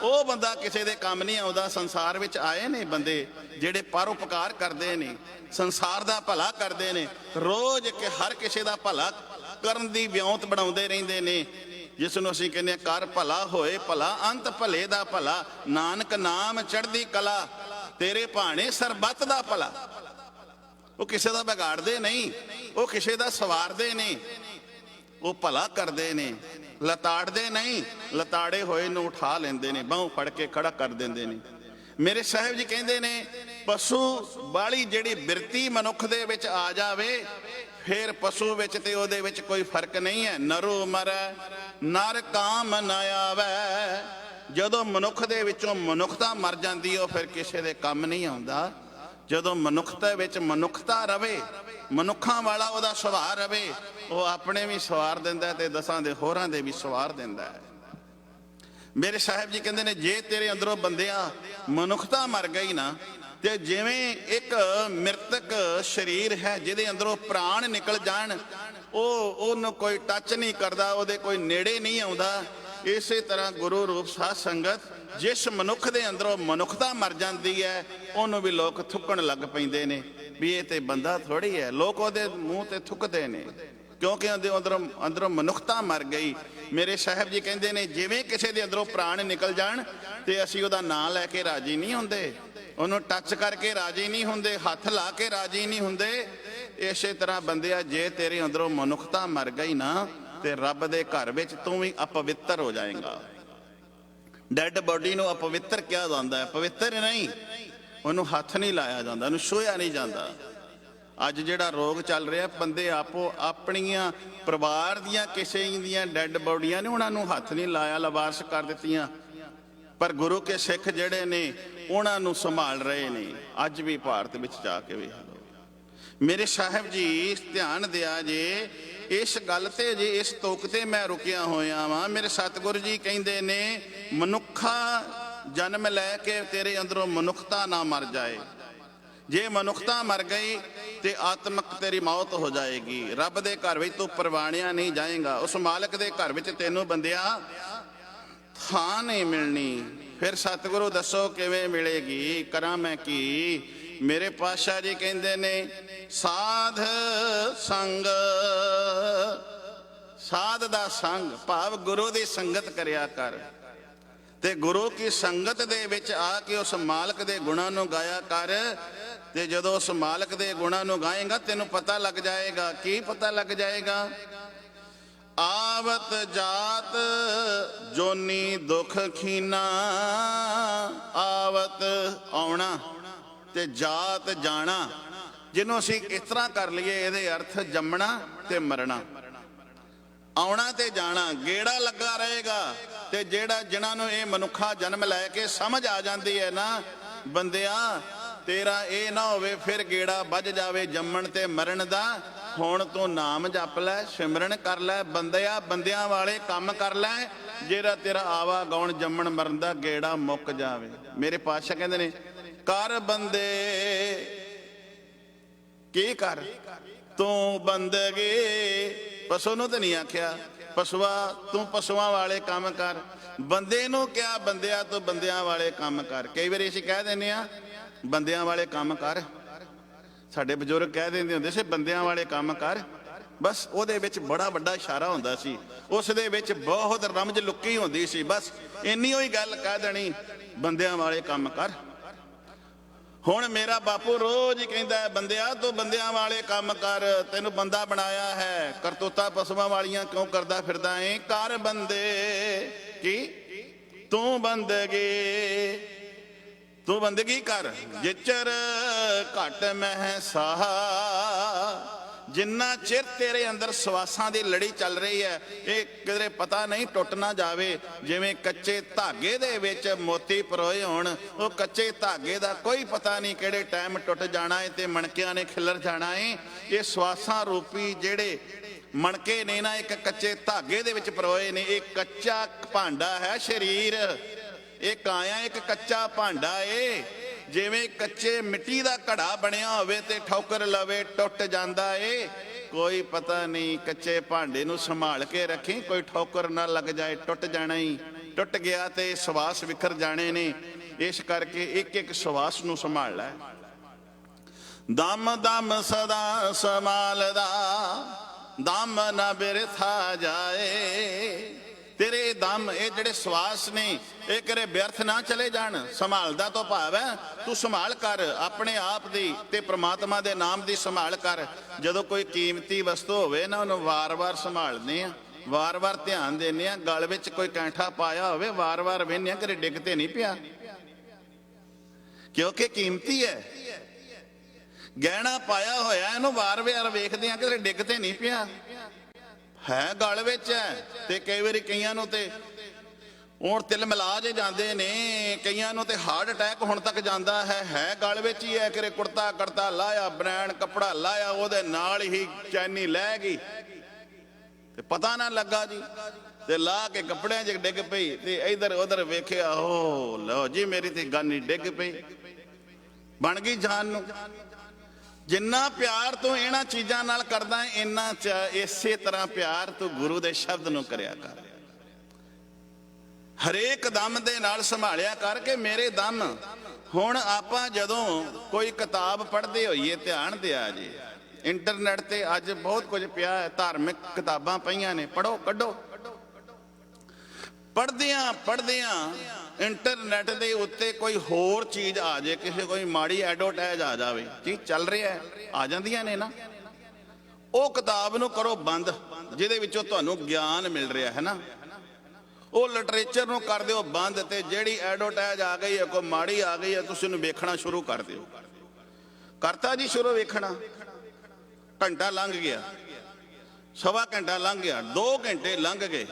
ਉਹ ਬੰਦਾ ਕਿਸੇ ਦੇ ਕੰਮ ਨਹੀਂ ਆਉਂਦਾ। ਸੰਸਾਰ ਵਿੱਚ ਆਏ ਨੇ ਬੰਦੇ ਜਿਹੜੇ ਪਰਉਪਕਾਰ ਕਰਦੇ ਨੇ, ਸੰਸਾਰ ਦਾ ਭਲਾ ਕਰਦੇ ਨੇ, ਰੋਜ਼ ਕਿ ਹਰ ਕਿਸੇ ਦਾ ਭਲਾ ਕਰਨ ਦੀ ਵਿਉਂਤ ਬਣਾਉਂਦੇ ਰਹਿੰਦੇ ਨੇ, ਜਿਸ ਨੂੰ ਅਸੀਂ ਕਹਿੰਦੇ ਕਰ ਭਲਾ ਹੋਏ ਭਲਾ, ਅੰਤ ਭਲੇ ਦਾ ਭਲਾ, ਨਾਨਕ ਨਾਮ ਚੜ੍ਹਦੀ ਕਲਾ, ਤੇਰੇ ਭਾਣੇ ਸਰਬੱਤ ਦਾ ਭਲਾ। ਉਹ ਕਿਸੇ ਦਾ ਵਿਗਾੜਦੇ ਨਹੀਂ, ਉਹ ਕਿਸੇ ਦਾ ਸਵਾਰਦੇ ਨੇ, ਉਹ ਭਲਾ ਕਰਦੇ ਨੇ, ਲਤਾੜਦੇ ਨਹੀਂ, ਲਤਾੜੇ ਹੋਏ ਨੂੰ ਉਠਾ ਲੈਂਦੇ ਨੇ, ਬਾਹੋਂ ਫੜ ਕੇ ਖੜਾ ਕਰ ਦਿੰਦੇ ਨੇ। ਮੇਰੇ ਸਾਹਿਬ ਜੀ ਕਹਿੰਦੇ ਨੇ ਪਸ਼ੂ ਵਾਲੀ ਜਿਹੜੀ ਬਿਰਤੀ ਮਨੁੱਖ ਦੇ ਵਿੱਚ ਆ ਜਾਵੇ, ਫਿਰ ਪਸ਼ੂ ਵਿੱਚ ਤੇ ਉਹਦੇ ਵਿੱਚ ਕੋਈ ਫਰਕ ਨਹੀਂ ਹੈ। ਨਰੋ ਮਰੈ ਨਰ ਕਾਮ ਨ ਆਵੈ। ਜਦੋਂ ਮਨੁੱਖ ਦੇ ਵਿੱਚੋਂ ਮਨੁੱਖਤਾ ਮਰ ਜਾਂਦੀ, ਉਹ ਫਿਰ ਕਿਸੇ ਦੇ ਕੰਮ ਨਹੀਂ ਆਉਂਦਾ। ਜਦੋਂ ਮਨੁੱਖਤਾ ਵਿੱਚ ਮਨੁੱਖਤਾ ਰਵੇ, ਮਨੁੱਖਾਂ ਵਾਲਾ ਉਹਦਾ ਸੁਭਾਅ ਰਵੇ, ਉਹ ਆਪਣੇ ਵੀ ਸਵਾਰ ਦਿੰਦਾ ਤੇ ਦਸਾਂ ਦੇ ਹੋਰਾਂ ਦੇ ਵੀ ਸਵਾਰ ਦਿੰਦਾ ਹੈ। ਮੇਰੇ ਸਾਹਿਬ ਜੀ ਕਹਿੰਦੇ ਨੇ ਜੇ ਤੇਰੇ ਅੰਦਰੋਂ ਬੰਦਿਆ ਮਨੁੱਖਤਾ ਮਰ ਗਈ ਨਾ, ਤੇ ਜਿਵੇਂ ਇੱਕ ਮ੍ਰਿਤਕ ਸਰੀਰ ਹੈ ਜਿਹਦੇ ਅੰਦਰੋਂ ਪ੍ਰਾਣ ਨਿਕਲ ਜਾਣ, ਉਹਨੂੰ ਕੋਈ ਟੱਚ ਨਹੀਂ ਕਰਦਾ, ਉਹਦੇ ਕੋਈ ਨੇੜੇ ਨਹੀਂ ਆਉਂਦਾ, ਇਸੇ ਤਰ੍ਹਾਂ ਗੁਰੂ ਰੂਪ ਸਾਧ ਸੰਗਤ ਜਿਸ ਮਨੁੱਖ ਦੇ ਅੰਦਰੋਂ ਮਨੁੱਖਤਾ ਮਰ ਜਾਂਦੀ ਹੈ, ਉਹਨੂੰ ਵੀ ਲੋਕ ਥੁੱਕਣ ਲੱਗ ਪੈਂਦੇ ਨੇ ਵੀ ਇਹ ਤੇ ਬੰਦਾ ਥੋੜੀ ਹੈ। ਲੋਕ ਉਹਦੇ ਮੂੰਹ ਤੇ ਥੁੱਕਦੇ ਨੇ, ਕਿਉਂਕਿ ਉਹਦੇ ਅੰਦਰੋਂ ਮਨੁੱਖਤਾ ਮਰ ਗਈ। ਮੇਰੇ ਸਾਹਿਬ ਜੀ ਕਹਿੰਦੇ ਨੇ ਜਿਵੇਂ ਕਿਸੇ ਦੇ ਅੰਦਰੋਂ ਪ੍ਰਾਣ ਨਿਕਲ ਜਾਣ ਤੇ ਅਸੀਂ ਉਹਦਾ ਨਾਂ ਲੈ ਕੇ ਰਾਜੀ ਨਹੀਂ ਹੁੰਦੇ, ਉਹਨੂੰ ਟੱਚ ਕਰਕੇ ਰਾਜੀ ਨਹੀਂ ਹੁੰਦੇ, ਹੱਥ ਲਾ ਕੇ ਰਾਜੀ ਨਹੀਂ ਹੁੰਦੇ। ਇਸੇ ਤਰ੍ਹਾਂ ਬੰਦਿਆ ਜੇ ਤੇਰੇ ਅੰਦਰੋਂ ਮਨੁੱਖਤਾ ਮਰ ਗਈ ਨਾ, ਤੇ ਰੱਬ ਦੇ ਘਰ ਵਿੱਚ ਤੂੰ ਵੀ ਅਪਵਿੱਤਰ ਹੋ ਜਾਏਗਾ। ਡੈਡ ਬੋਡੀ ਨੂੰ ਅਪਵਿੱਤਰ ਕਿਹਾ ਜਾਂਦਾ ਹੈ, ਪਵਿੱਤਰ ਨਹੀਂ, ਉਹਨੂੰ ਹੱਥ ਨਹੀਂ ਲਾਇਆ ਜਾਂਦਾ, ਉਹਨੂੰ ਛੂਹਿਆ ਨਹੀਂ ਜਾਂਦਾ। ਅੱਜ ਜਿਹੜਾ ਰੋਗ ਚੱਲ ਰਿਹਾ, ਬੰਦੇ ਆਪੋ ਆਪਣੀਆਂ ਪਰਿਵਾਰ ਦੀਆਂ ਕਿਸੇ ਦੀਆਂ ਡੈਡ ਬੋਡੀਆਂ ਨੇ ਉਹਨਾਂ ਨੂੰ ਹੱਥ ਨਹੀਂ ਲਾਇਆ, ਲਵਾਰਸ ਕਰ ਦਿੱਤੀਆਂ। ਪਰ ਗੁਰੂ ਕੇ ਸਿੱਖ ਜਿਹੜੇ ਨੇ ਉਹਨਾਂ ਨੂੰ ਸੰਭਾਲ ਰਹੇ ਨੇ। ਅੱਜ ਵੀ ਭਾਰਤ ਵਿੱਚ ਜਾ ਕੇ ਵੇਖ ਲਓ। ਮੇਰੇ ਸਾਹਿਬ ਜੀ ਧਿਆਨ ਦਿਆ ਜੇ ਇਸ ਗੱਲ ਤੇ, ਜੇ ਇਸ ਤੁਕ ਤੇ ਮੈਂ ਰੁਕਿਆ ਹੋਇਆ ਵਾਂ। ਮੇਰੇ ਸਤਿਗੁਰੂ ਜੀ ਕਹਿੰਦੇ ਨੇ ਮਨੁੱਖਾ ਜਨਮ ਲੈ ਕੇ ਤੇਰੇ ਅੰਦਰੋਂ ਮਨੁੱਖਤਾ ਨਾ ਮਰ ਜਾਏ। ਜੇ ਮਨੁੱਖਤਾ ਮਰ ਗਈ ਤੇ ਆਤਮਕ ਤੇਰੀ ਮੌਤ ਹੋ ਜਾਏਗੀ। ਰੱਬ ਦੇ ਘਰ ਵਿੱਚ ਤੂੰ ਪਰਵਾਣਿਆ ਨਹੀਂ ਜਾਏਗਾ। ਉਸ ਮਾਲਕ ਦੇ ਘਰ ਵਿੱਚ ਤੈਨੂੰ ਬੰਦਿਆ ਥਾਂ ਨਹੀਂ ਮਿਲਣੀ। ਫਿਰ ਸਤਿਗੁਰੂ ਦੱਸੋ ਕਿਵੇਂ ਮਿਲੇਗੀ? ਕਰਾਂ ਮੈਂ ਕੀ? ਮੇਰੇ ਪਾਤਸ਼ਾਹ ਜੀ ਕਹਿੰਦੇ ਨੇ ਸਾਧ ਸੰਗ, ਸਾਧ ਦਾ ਸੰਗ ਭਾਵ ਗੁਰੂ ਦੀ ਸੰਗਤ ਕਰਿਆ ਕਰ, ਤੇ ਗੁਰੂ ਕੀ ਸੰਗਤ ਦੇ ਵਿੱਚ ਆ ਕੇ ਉਸ ਮਾਲਕ ਦੇ ਗੁਣਾਂ ਨੂੰ ਗਾਇਆ ਕਰ। ਤੇ ਜਦੋਂ ਉਸ ਮਾਲਕ ਦੇ ਗੁਣਾਂ ਨੂੰ ਗਾਏਗਾ ਤੈਨੂੰ ਪਤਾ ਲੱਗ ਜਾਏਗਾ। ਕੀ ਪਤਾ ਲੱਗ ਜਾਏਗਾ? ਆਵਤ ਜਾਤ ਜੋਨੀ ਦੁਖ ਖੀਨਾ। ਆਵਤ ਆਉਣਾ ਤੇ ਜਾਤ ਜਾਣਾ, ਜਿਹਨੂੰ ਅਸੀਂ ਇਸ ਤਰ੍ਹਾਂ ਕਰ ਲਈਏ ਇਹਦੇ ਅਰਥ ਜੰਮਣਾ ਤੇ ਮਰਨਾ। ਆਉਣਾ ਤੇ ਜਾਣਾ ਗੇੜਾ ਲੱਗਾ ਰਹੇਗਾ। ਤੇ ਜਿਨ੍ਹਾਂ ਨੂੰ ਇਹ ਮਨੁੱਖਾ ਜਨਮ ਲੈ ਕੇ ਸਮਝ ਆ ਜਾਂਦੀ ਹੈ ਨਾ, ਬੰਦਿਆ ਤੇਰਾ ਇਹ ਨਾ ਹੋਵੇ ਫਿਰ ਗੇੜਾ ਵੱਜ ਜਾਵੇ ਜੰਮਣ ਤੇ ਮਰਨ ਦਾ। ਹੁਣ ਤੂੰ ਨਾਮ ਜਪ ਲੈ, ਸਿਮਰਨ ਕਰ ਲੈ, ਬੰਦਿਆਂ ਵਾਲੇ ਕੰਮ ਕਰ ਲੈ, ਜਿਹੜਾ ਤੇਰਾ ਆਵਾ ਗਾਉਣ ਜੰਮਣ ਮਰਨ ਦਾ ਗੇੜਾ ਮੁੱਕ ਜਾਵੇ। ਮੇਰੇ ਪਾਤਸ਼ਾਹ ਕਹਿੰਦੇ ਨੇ ਕਰ ਬੰਦੇ ਕੀ ਕਰ ਤੂੰ ਬੰਦਗੀ। ਪਸ਼ੂ ਨੂੰ ਤਾਂ ਨਹੀਂ ਆਖਿਆ ਪਸ਼ੂਆ ਤੂੰ ਪਸ਼ੂਆਂ ਵਾਲੇ ਕੰਮ ਕਰ, ਬੰਦੇ ਨੂੰ ਕਿਹਾ ਬੰਦਿਆ ਤੂੰ ਬੰਦਿਆਂ ਵਾਲੇ ਕੰਮ ਕਰ। ਕਈ ਵਾਰੀ ਅਸੀਂ ਕਹਿ ਦਿੰਦੇ ਆ ਬੰਦਿਆਂ ਵਾਲੇ ਕੰਮ ਕਰ, ਸਾਡੇ ਬਜ਼ੁਰਗ ਕਹਿ ਦਿੰਦੇ ਹੁੰਦੇ ਸੀ ਬੰਦਿਆਂ ਵਾਲੇ ਕੰਮ ਕਰ। ਬਸ ਉਹਦੇ ਵਿੱਚ ਬੜਾ ਵੱਡਾ ਇਸ਼ਾਰਾ ਹੁੰਦਾ ਸੀ, ਉਸ ਦੇ ਵਿੱਚ ਬਹੁਤ ਰਮਜ ਲੁੱਕੀ ਹੁੰਦੀ ਸੀ। ਬਸ ਇੰਨੀ ਹੋਈ ਗੱਲ ਕਹਿ ਦੇਣੀ ਬੰਦਿਆਂ ਵਾਲੇ ਕੰਮ ਕਰ। ਹੁਣ ਮੇਰਾ ਬਾਪੂ ਰੋਜ਼ ਹੀ ਕਹਿੰਦਾ ਬੰਦਿਆ ਤੂੰ ਬੰਦਿਆਂ ਵਾਲੇ ਕੰਮ ਕਰ, ਤੈਨੂੰ ਬੰਦਾ ਬਣਾਇਆ ਹੈ, ਕਰਤੂਤਾਂ ਪਸ਼ੂਆਂ ਵਾਲੀਆਂ ਕਿਉਂ ਕਰਦਾ ਫਿਰਦਾ ਏ? ਕਰ ਬੰਦੇ ਕੀ ਤੂੰ ਬੰਦਗੀ ਕਰ। ਜਿਚਰ ਘਟ ਮਹਿ ਸਾਹ, ਜਿੰਨਾ ਚਿਰ ਤੇਰੇ ਅੰਦਰ ਸਵਾਸਾਂ ਦੀ ਲੜੀ ਚੱਲ ਰਹੀ ਹੈ ਇਹ ਕਿਧਰੇ ਪਤਾ ਨਹੀਂ ਟੁੱਟ ਨਾ ਜਾਵੇ। ਜਿਵੇਂ ਕੱਚੇ ਧਾਗੇ ਦੇ ਵਿੱਚ ਮੋਤੀ ਪਰੋਏ ਹੋਣ, ਉਹ ਕੱਚੇ ਧਾਗੇ ਦਾ ਕੋਈ ਪਤਾ ਨਹੀਂ ਕਿਹੜੇ ਟਾਈਮ ਟੁੱਟ ਜਾਣਾ ਹੈ ਤੇ ਮਣਕਿਆਂ ਨੇ ਖਿਲਰ ਜਾਣਾ ਹੈ। ਇਹ ਸਵਾਸਾਂ ਰੂਪੀ ਜਿਹੜੇ ਮਣਕੇ ਨੇ ਨਾ, ਇੱਕ ਕੱਚੇ ਧਾਗੇ ਦੇ ਵਿੱਚ ਪਰੋਏ ਨੇ। ਇਹ ਕੱਚਾ ਭਾਂਡਾ ਹੈ ਸਰੀਰ, ਇਹ ਕਾਇਆ ਇੱਕ ਕੱਚਾ ਭਾਂਡਾ ਏ। ਜਿਵੇਂ ਕੱਚੇ ਮਿੱਟੀ ਦਾ ਘੜਾ ਬਣਿਆ ਹੋਵੇ ਤੇ ਠੋਕਰ ਲਵੇ ਟੁੱਟ ਜਾਂਦਾ ਏ। ਕੋਈ ਪਤਾ ਨਹੀਂ, ਕੱਚੇ ਭਾਂਡੇ ਨੂੰ ਸੰਭਾਲ ਕੇ ਰੱਖੀ, ਕੋਈ ਠੋਕਰ ਨਾ ਲੱਗ ਜਾਏ, ਟੁੱਟ ਜਾਣਾ ਹੀ। ਟੁੱਟ ਗਿਆ ਤੇ ਸਵਾਸ ਵਿਖਰ ਜਾਣੇ ਨੇ। ਇਸ ਕਰਕੇ ਇੱਕ ਇੱਕ ਸਵਾਸ ਨੂੰ ਸੰਭਾਲ ਲੈ। ਦਮ ਦਮ ਸਦਾ ਸੰਭਾਲਦਾ, ਦਮ ਨਾ ਬਿਰਥਾ ਜਾਏ। ਤੇਰੇ ਦਮ ਇਹ ਜਿਹੜੇ ਸਵਾਸ ਨੇ ਇਹ ਕਰੇ ਵਿਅਰਥ ਨਾ ਚਲੇ ਜਾਣ। ਸੰਭਾਲਦਾ ਤੋਂ ਭਾਵ ਹੈ ਤੂੰ ਸੰਭਾਲ ਕਰ ਆਪਣੇ ਆਪ ਦੀ ਤੇ ਪ੍ਰਮਾਤਮਾ ਦੇ ਨਾਮ ਦੀ ਸੰਭਾਲ ਕਰ। ਜਦੋਂ ਕੋਈ ਕੀਮਤੀ ਵਸਤੂ ਹੋਵੇ ਨਾ ਉਹਨੂੰ ਵਾਰ-ਵਾਰ ਸੰਭਾਲਦੇ ਆ, ਵਾਰ-ਵਾਰ ਧਿਆਨ ਦਿੰਦੇ ਆ। ਗਲ ਵਿੱਚ ਕੋਈ ਕੈਂਠਾ ਪਾਇਆ ਹੋਵੇ ਵਾਰ-ਵਾਰ ਵੇਖਦੇ ਆ ਕਿ ਡਿੱਗ ਤੇ ਨਹੀਂ ਪਿਆ, ਕਿਉਂਕਿ ਕੀਮਤੀ ਹੈ। ਗਹਿਣਾ ਪਾਇਆ ਹੋਇਆ ਇਹਨੂੰ ਵਾਰ-ਵਾਰ ਵੇਖਦੇ ਆ ਕਿ ਡਿੱਗ ਤੇ ਨਹੀਂ ਪਿਆ, ਹੈ ਗਲ ਵਿੱਚ ਹੈ। ਤੇ ਕਈ ਵਾਰੀ ਕਈਆਂ ਨੂੰ ਤੇ ਹੁਣ ਤਿਲ ਮਿਲਾ ਜੇ ਜਾਂਦੇ ਨੇ, ਕਈਆਂ ਨੂੰ ਤੇ ਹਾਰਟ ਅਟੈਕ ਹੁਣ ਤੱਕ ਜਾਂਦਾ ਹੈ ਗਲ ਵਿੱਚ ਹੀ ਹੈ। ਕਿਰੇ ਕੁੜਤਾ ਕਰਤਾ ਲਾਇਆ, ਬ੍ਰਾਂਡ ਕੱਪੜਾ ਲਾਇਆ, ਉਹਦੇ ਨਾਲ ਹੀ ਚੈਨੀ ਲੈ ਗਈ ਤੇ ਪਤਾ ਨਾ ਲੱਗਾ ਜੀ। ਤੇ ਲਾ ਕੇ ਕੱਪੜਿਆਂ 'ਚ ਡਿੱਗ ਪਈ ਤੇ ਇਧਰ ਉਧਰ ਵੇਖਿਆ, ਓ ਲਓ ਜੀ ਮੇਰੀ ਤੇ ਗਾਨੀ ਡਿੱਗ ਪਈ, ਬਣ ਗਈ ਜਾਨ ਨੂੰ। ਜਿੰਨਾ ਪਿਆਰ ਤੂੰ ਇਹਨਾਂ ਚੀਜ਼ਾਂ ਨਾਲ ਕਰਦਾ ਇੰਨਾ ਇਸੇ ਤਰ੍ਹਾਂ ਪਿਆਰ ਤੂੰ ਗੁਰੂ ਦੇ ਸ਼ਬਦ ਨੂੰ ਕਰਿਆ ਕਰ। ਹਰੇਕ ਦਮ ਦੇ ਨਾਲ ਸੰਭਾਲਿਆ ਕਰਕੇ ਮੇਰੇ ਦਮ। ਹੁਣ ਆਪਾਂ ਜਦੋਂ ਕੋਈ ਕਿਤਾਬ ਪੜ੍ਹਦੇ ਹੋਈਏ ਧਿਆਨ ਦਿਆ ਜੀ, ਇੰਟਰਨੈਟ ਤੇ ਅੱਜ ਬਹੁਤ ਕੁਝ ਪਿਆ ਹੈ, ਧਾਰਮਿਕ ਕਿਤਾਬਾਂ ਪਈਆਂ ਨੇ, ਪੜ੍ਹੋ ਕੱਢੋ। ਪੜ੍ਹਦਿਆਂ ਇੰਟਰਨੈਟ ਦੇ ਉੱਤੇ ਕੋਈ ਹੋਰ ਚੀਜ਼ ਆ ਜਾਏ, ਕਿਸੇ ਕੋਈ ਮਾੜੀ ਐਡਵਰਟਾਈਜ਼ ਆ ਜਾਵੇ, ਚੀਜ਼ ਚੱਲ ਰਿਹਾ ਆ ਜਾਂਦੀਆਂ ਨੇ ਨਾ, ਉਹ ਕਿਤਾਬ ਨੂੰ ਕਰੋ ਬੰਦ ਜਿਹਦੇ ਵਿੱਚੋਂ ਤੁਹਾਨੂੰ ਗਿਆਨ ਮਿਲ ਰਿਹਾ ਹੈ ਨਾ। ਉਹ ਲਿਟਰੇਚਰ ਨੂੰ ਕਰ ਦਿਓ ਬੰਦ, ਤੇ ਜਿਹੜੀ ਐਡਵਰਟਾਈਜ਼ ਆ ਗਈ ਹੈ, ਕੋਈ ਮਾੜੀ ਆ ਗਈ ਹੈ, ਤੁਸੀਂ ਉਹਨੂੰ ਵੇਖਣਾ ਸ਼ੁਰੂ ਕਰ ਦਿਓ। ਕਰਤਾ ਜੀ ਸ਼ੁਰੂ ਵੇਖਣਾ, ਘੰਟਾ ਲੰਘ ਗਿਆ, ਸਵਾ ਘੰਟਾ ਲੰਘ ਗਿਆ, 2 ਘੰਟੇ ਲੰਘ ਗਏ,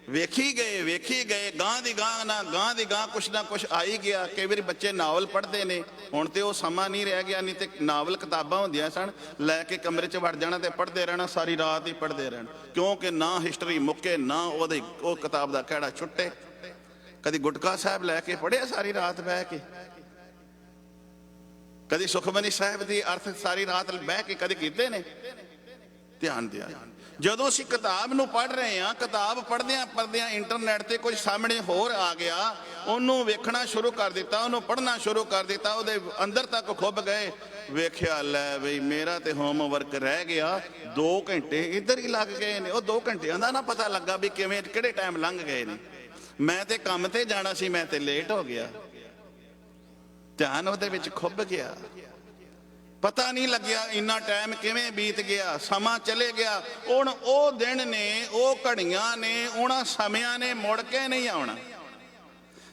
ਵੇਖੀ ਗਏ, ਗਾਂ ਦੀ ਗਾਂ ਕੁਛ ਨਾ ਕੁਛ ਆਈ ਗਿਆ। ਕਈ ਵਾਰੀ ਬੱਚੇ ਨਾਵਲ ਪੜ੍ਹਦੇ ਨੇ, ਹੁਣ ਤੇ ਉਹ ਸਮਾਂ ਨਹੀਂ ਰਹਿ ਗਿਆ, ਨਹੀਂ ਤੇ ਨਾਵਲ ਕਿਤਾਬਾਂ ਹੁੰਦੀਆਂ ਸਨ, ਲੈ ਕੇ ਕਮਰੇ 'ਚ ਵੜ ਜਾਣਾ ਤੇ ਪੜ੍ਹਦੇ ਰਹਿਣਾ, ਸਾਰੀ ਰਾਤ ਹੀ ਪੜ੍ਹਦੇ ਰਹਿਣਾ, ਕਿਉਂਕਿ ਨਾ ਹਿਸਟਰੀ ਮੁੱਕੇ ਨਾ ਉਹ ਕਿਤਾਬ ਦਾ ਕਿਹੜਾ ਛੁੱਟੇ। ਕਦੀ ਗੁਟਕਾ ਸਾਹਿਬ ਲੈ ਕੇ ਪੜ੍ਹਿਆ ਸਾਰੀ ਰਾਤ ਬਹਿ ਕੇ, ਕਦੀ ਸੁਖਮਨੀ ਸਾਹਿਬ ਦੀ ਅਰਥ ਸਾਰੀ ਰਾਤ ਬਹਿ ਕੇ ਕਦੇ ਕੀਤੇ ਨੇ? ਧਿਆਨ ਦਿਆ। ਜਦੋਂ ਅਸੀਂ ਕਿਤਾਬ ਨੂੰ ਪੜ੍ਹ ਰਹੇ ਹਾਂ, ਕਿਤਾਬ ਪੜ੍ਹਦਿਆਂ ਇੰਟਰਨੈਟ ਤੇ ਕੁਝ ਸਾਹਮਣੇ ਹੋਰ ਆ ਗਿਆ, ਉਹਨੂੰ ਵੇਖਣਾ ਸ਼ੁਰੂ ਕਰ ਦਿੱਤਾ, ਉਹਨੂੰ ਪੜ੍ਹਨਾ ਸ਼ੁਰੂ ਕਰ ਦਿੱਤਾ, ਉਹਦੇ ਅੰਦਰ ਤੱਕ ਖੁੱਭ ਗਏ। ਵੇਖਿਆ ਲੈ ਬਈ ਮੇਰਾ ਤੇ ਹੋਮਵਰਕ ਰਹਿ ਗਿਆ, 2 ਘੰਟੇ ਇੱਧਰ ਹੀ ਲੱਗ ਗਏ ਨੇ। ਉਹ 2 ਘੰਟਿਆਂ ਦਾ ਨਾ ਪਤਾ ਲੱਗਾ ਵੀ ਕਿਵੇਂ ਕਿਹੜੇ ਟਾਈਮ ਲੰਘ ਗਏ ਨੇ। ਮੈਂ ਤੇ ਕੰਮ ਤੇ ਜਾਣਾ ਸੀ, ਮੈਂ ਤੇ ਲੇਟ ਹੋ ਗਿਆ, ਧਿਆਨ ਉਹਦੇ ਵਿੱਚ ਖੁੱਭ ਗਿਆ, ਪਤਾ ਨਹੀਂ ਲੱਗਿਆ ਇੰਨਾ ਟਾਈਮ ਕਿਵੇਂ ਬੀਤ ਗਿਆ, ਸਮਾਂ ਚਲੇ ਗਿਆ। ਹੁਣ ਉਹ ਦਿਨ ਨੇ, ਉਹ ਘੜੀਆਂ ਨੇ, ਉਹਨਾਂ ਸਮਿਆਂ ਨੇ ਮੁੜ ਕੇ ਨਹੀਂ ਆਉਣਾ।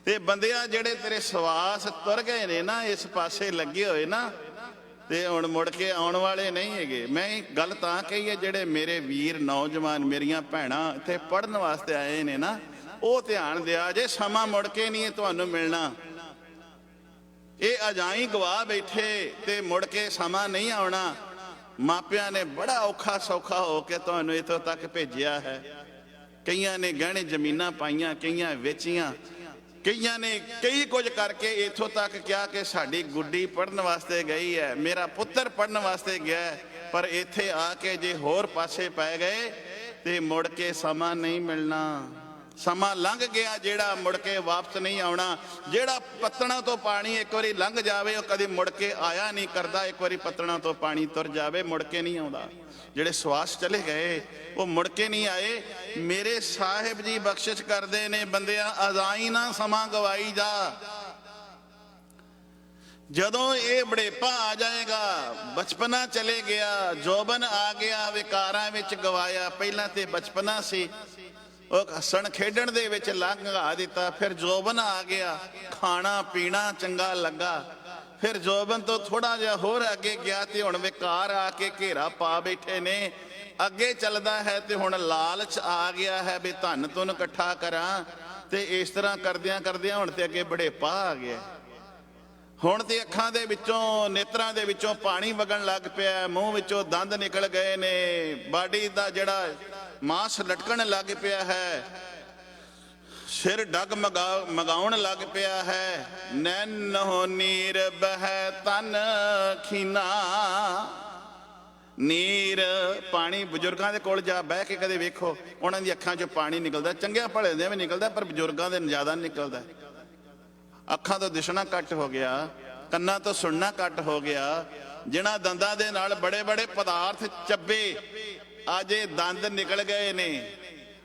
ਤੇ ਬੰਦਿਆ ਜਿਹੜੇ ਤੇਰੇ ਸਵਾਸ ਤੁਰ ਗਏ ਨੇ ਨਾ, ਇਸ ਪਾਸੇ ਲੱਗੇ ਹੋਏ ਨਾ, ਤੇ ਹੁਣ ਮੁੜ ਕੇ ਆਉਣ ਵਾਲੇ ਨਹੀਂ ਹੈਗੇ। ਮੈਂ ਗੱਲ ਤਾਂ ਕਹੀ ਹੈ, ਜਿਹੜੇ ਮੇਰੇ ਵੀਰ ਨੌਜਵਾਨ, ਮੇਰੀਆਂ ਭੈਣਾਂ ਇੱਥੇ ਪੜ੍ਹਨ ਵਾਸਤੇ ਆਏ ਨੇ ਨਾ, ਉਹ ਧਿਆਨ ਦਿਆ ਜੇ, ਸਮਾਂ ਮੁੜ ਕੇ ਨਹੀਂ ਤੁਹਾਨੂੰ ਮਿਲਣਾ। ਇਹ ਅਜਾਈ ਗਵਾ ਬੈਠੇ ਤੇ ਮੁੜ ਕੇ ਸਮਾਂ ਨਹੀਂ ਆਉਣਾ। ਮਾਪਿਆਂ ਨੇ ਬੜਾ ਔਖਾ ਸੌਖਾ ਹੋ ਕੇ ਤੁਹਾਨੂੰ ਇੱਥੋਂ ਤੱਕ ਭੇਜਿਆ ਹੈ। ਕਈਆਂ ਨੇ ਗਹਿਣੇ ਜ਼ਮੀਨਾਂ ਪਾਈਆਂ, ਕਈਆਂ ਵੇਚੀਆਂ, ਕਈਆਂ ਨੇ ਕਈ ਕੁਝ ਕਰਕੇ ਇੱਥੋਂ ਤੱਕ ਕਿਹਾ ਕਿ ਸਾਡੀ ਗੁੱਡੀ ਪੜ੍ਹਨ ਵਾਸਤੇ ਗਈ ਹੈ, ਮੇਰਾ ਪੁੱਤਰ ਪੜ੍ਹਨ ਵਾਸਤੇ ਗਿਆ, ਪਰ ਇੱਥੇ ਆ ਕੇ ਜੇ ਹੋਰ ਪਾਸੇ ਪੈ ਗਏ ਤੇ ਮੁੜ ਕੇ ਸਮਾਂ ਨਹੀਂ ਮਿਲਣਾ। ਸਮਾਂ ਲੰਘ ਗਿਆ ਜਿਹੜਾ, ਮੁੜ ਕੇ ਵਾਪਸ ਨਹੀਂ ਆਉਣਾ। ਜਿਹੜਾ ਪੱਤਣਾ ਤੋਂ ਪਾਣੀ ਇੱਕ ਵਾਰੀ ਲੰਘ ਜਾਵੇ, ਉਹ ਕਦੇ ਮੁੜ ਕੇ ਆਇਆ ਨਹੀਂ ਕਰਦਾ। ਇੱਕ ਵਾਰੀ ਪੱਤਣਾ ਤੋਂ ਪਾਣੀ ਤੁਰ ਜਾਵੇ, ਮੁੜ ਕੇ ਨਹੀਂ ਆਉਂਦਾ। ਜਿਹੜੇ ਸਵਾਸ ਚਲੇ ਗਏ, ਉਹ ਮੁੜ ਕੇ ਨਹੀਂ ਆਏ। ਮੇਰੇ ਸਾਹਿਬ ਜੀ ਬਖਸ਼ਿਸ਼ ਕਰਦੇ ਨੇ, ਬੰਦਿਆਂ ਅਜ਼ਾਈ ਨਾ ਸਮਾਂ ਗਵਾਈ ਜਾ। ਜਦੋਂ ਇਹ ਬੜੇਪਾ ਆ ਜਾਏਗਾ, ਬਚਪਨਾ ਚਲੇ ਗਿਆ, ਜੋਬਨ ਆ ਗਿਆ, ਵਿਕਾਰਾਂ ਵਿੱਚ ਗਵਾਇਆ। ਪਹਿਲਾਂ ਤੇ ਬਚਪਨਾ ਸੀ, ਉਹ ਹੱਸਣ ਖੇਡਣ ਦੇ ਵਿੱਚ ਲੰਘਾ ਦਿੱਤਾ। ਫਿਰ ਜੋਬਨ ਆ ਗਿਆ, ਖਾਣਾ ਪੀਣਾ ਚੰਗਾ ਲੱਗਾ। ਫਿਰ ਜੋਬਨ ਤੋਂ ਥੋੜਾ ਜਿਹਾ ਹੋਰ ਅੱਗੇ ਗਿਆ ਤੇ ਹੁਣ ਵਿਕਾਰ ਆ ਕੇ ਘੇਰਾ ਪਾ ਬੈਠੇ ਨੇ। ਅੱਗੇ ਚੱਲਦਾ ਹੈ ਤੇ ਹੁਣ ਲਾਲਚ ਆ ਗਿਆ ਹੈ ਵੀ ਧਨ ਤੁਨ ਇਕੱਠਾ ਕਰਾਂ। ਤੇ ਇਸ ਤਰ੍ਹਾਂ ਕਰਦਿਆਂ ਹੁਣ ਤੇ ਅੱਗੇ ਬੜੇਪਾ ਆ ਗਿਆ। ਹੁਣ ਤੇ ਅੱਖਾਂ ਦੇ ਵਿੱਚੋਂ, ਨੇਤਰਾਂ ਦੇ ਵਿੱਚੋਂ ਪਾਣੀ ਵਗਣ ਲੱਗ ਪਿਆ, ਮੂੰਹ ਵਿੱਚੋਂ ਦੰਦ ਨਿਕਲ ਗਏ ਨੇ, ਬਾਡੀ ਦਾ ਜਿਹੜਾ ਮਾਸ ਲਟਕਣ ਲੱਗ ਪਿਆ ਹੈ, ਸਿਰ ਡਗ ਮਗਾਉਣ ਲੱਗ ਪਿਆ ਹੈ। ਨੈਣੋ ਨੀਰ ਬਹਿ ਤਨ ਖੀਨਾ। ਨੀਰ ਪਾਣੀ, ਬਜ਼ੁਰਗਾਂ ਦੇ ਕੋਲ ਜਾ ਬਹਿ ਕੇ ਕਦੇ ਵੇਖੋ, ਉਹਨਾਂ ਦੀ ਅੱਖਾਂ 'ਚੋਂ ਪਾਣੀ ਨਿਕਲਦਾ। ਚੰਗਿਆਂ ਭਲੇ ਦੇ ਵੀ ਨਿਕਲਦਾ, ਪਰ ਬਜ਼ੁਰਗਾਂ ਦੇ ਜ਼ਿਆਦਾ ਨਿਕਲਦਾ। ਅੱਖਾਂ ਤੋਂ ਦਿਸਣਾ ਘੱਟ ਹੋ ਗਿਆ, ਕੰਨਾਂ ਤੋਂ ਸੁਣਨਾ ਘੱਟ ਹੋ ਗਿਆ। ਜਿਨ੍ਹਾਂ ਦੰਦਾਂ ਦੇ ਨਾਲ ਬੜੇ ਬੜੇ ਪਦਾਰਥ ਚੱਬੇ, ਅੱਜ ਇਹ ਦੰਦ ਨਿਕਲ ਗਏ ਨੇ।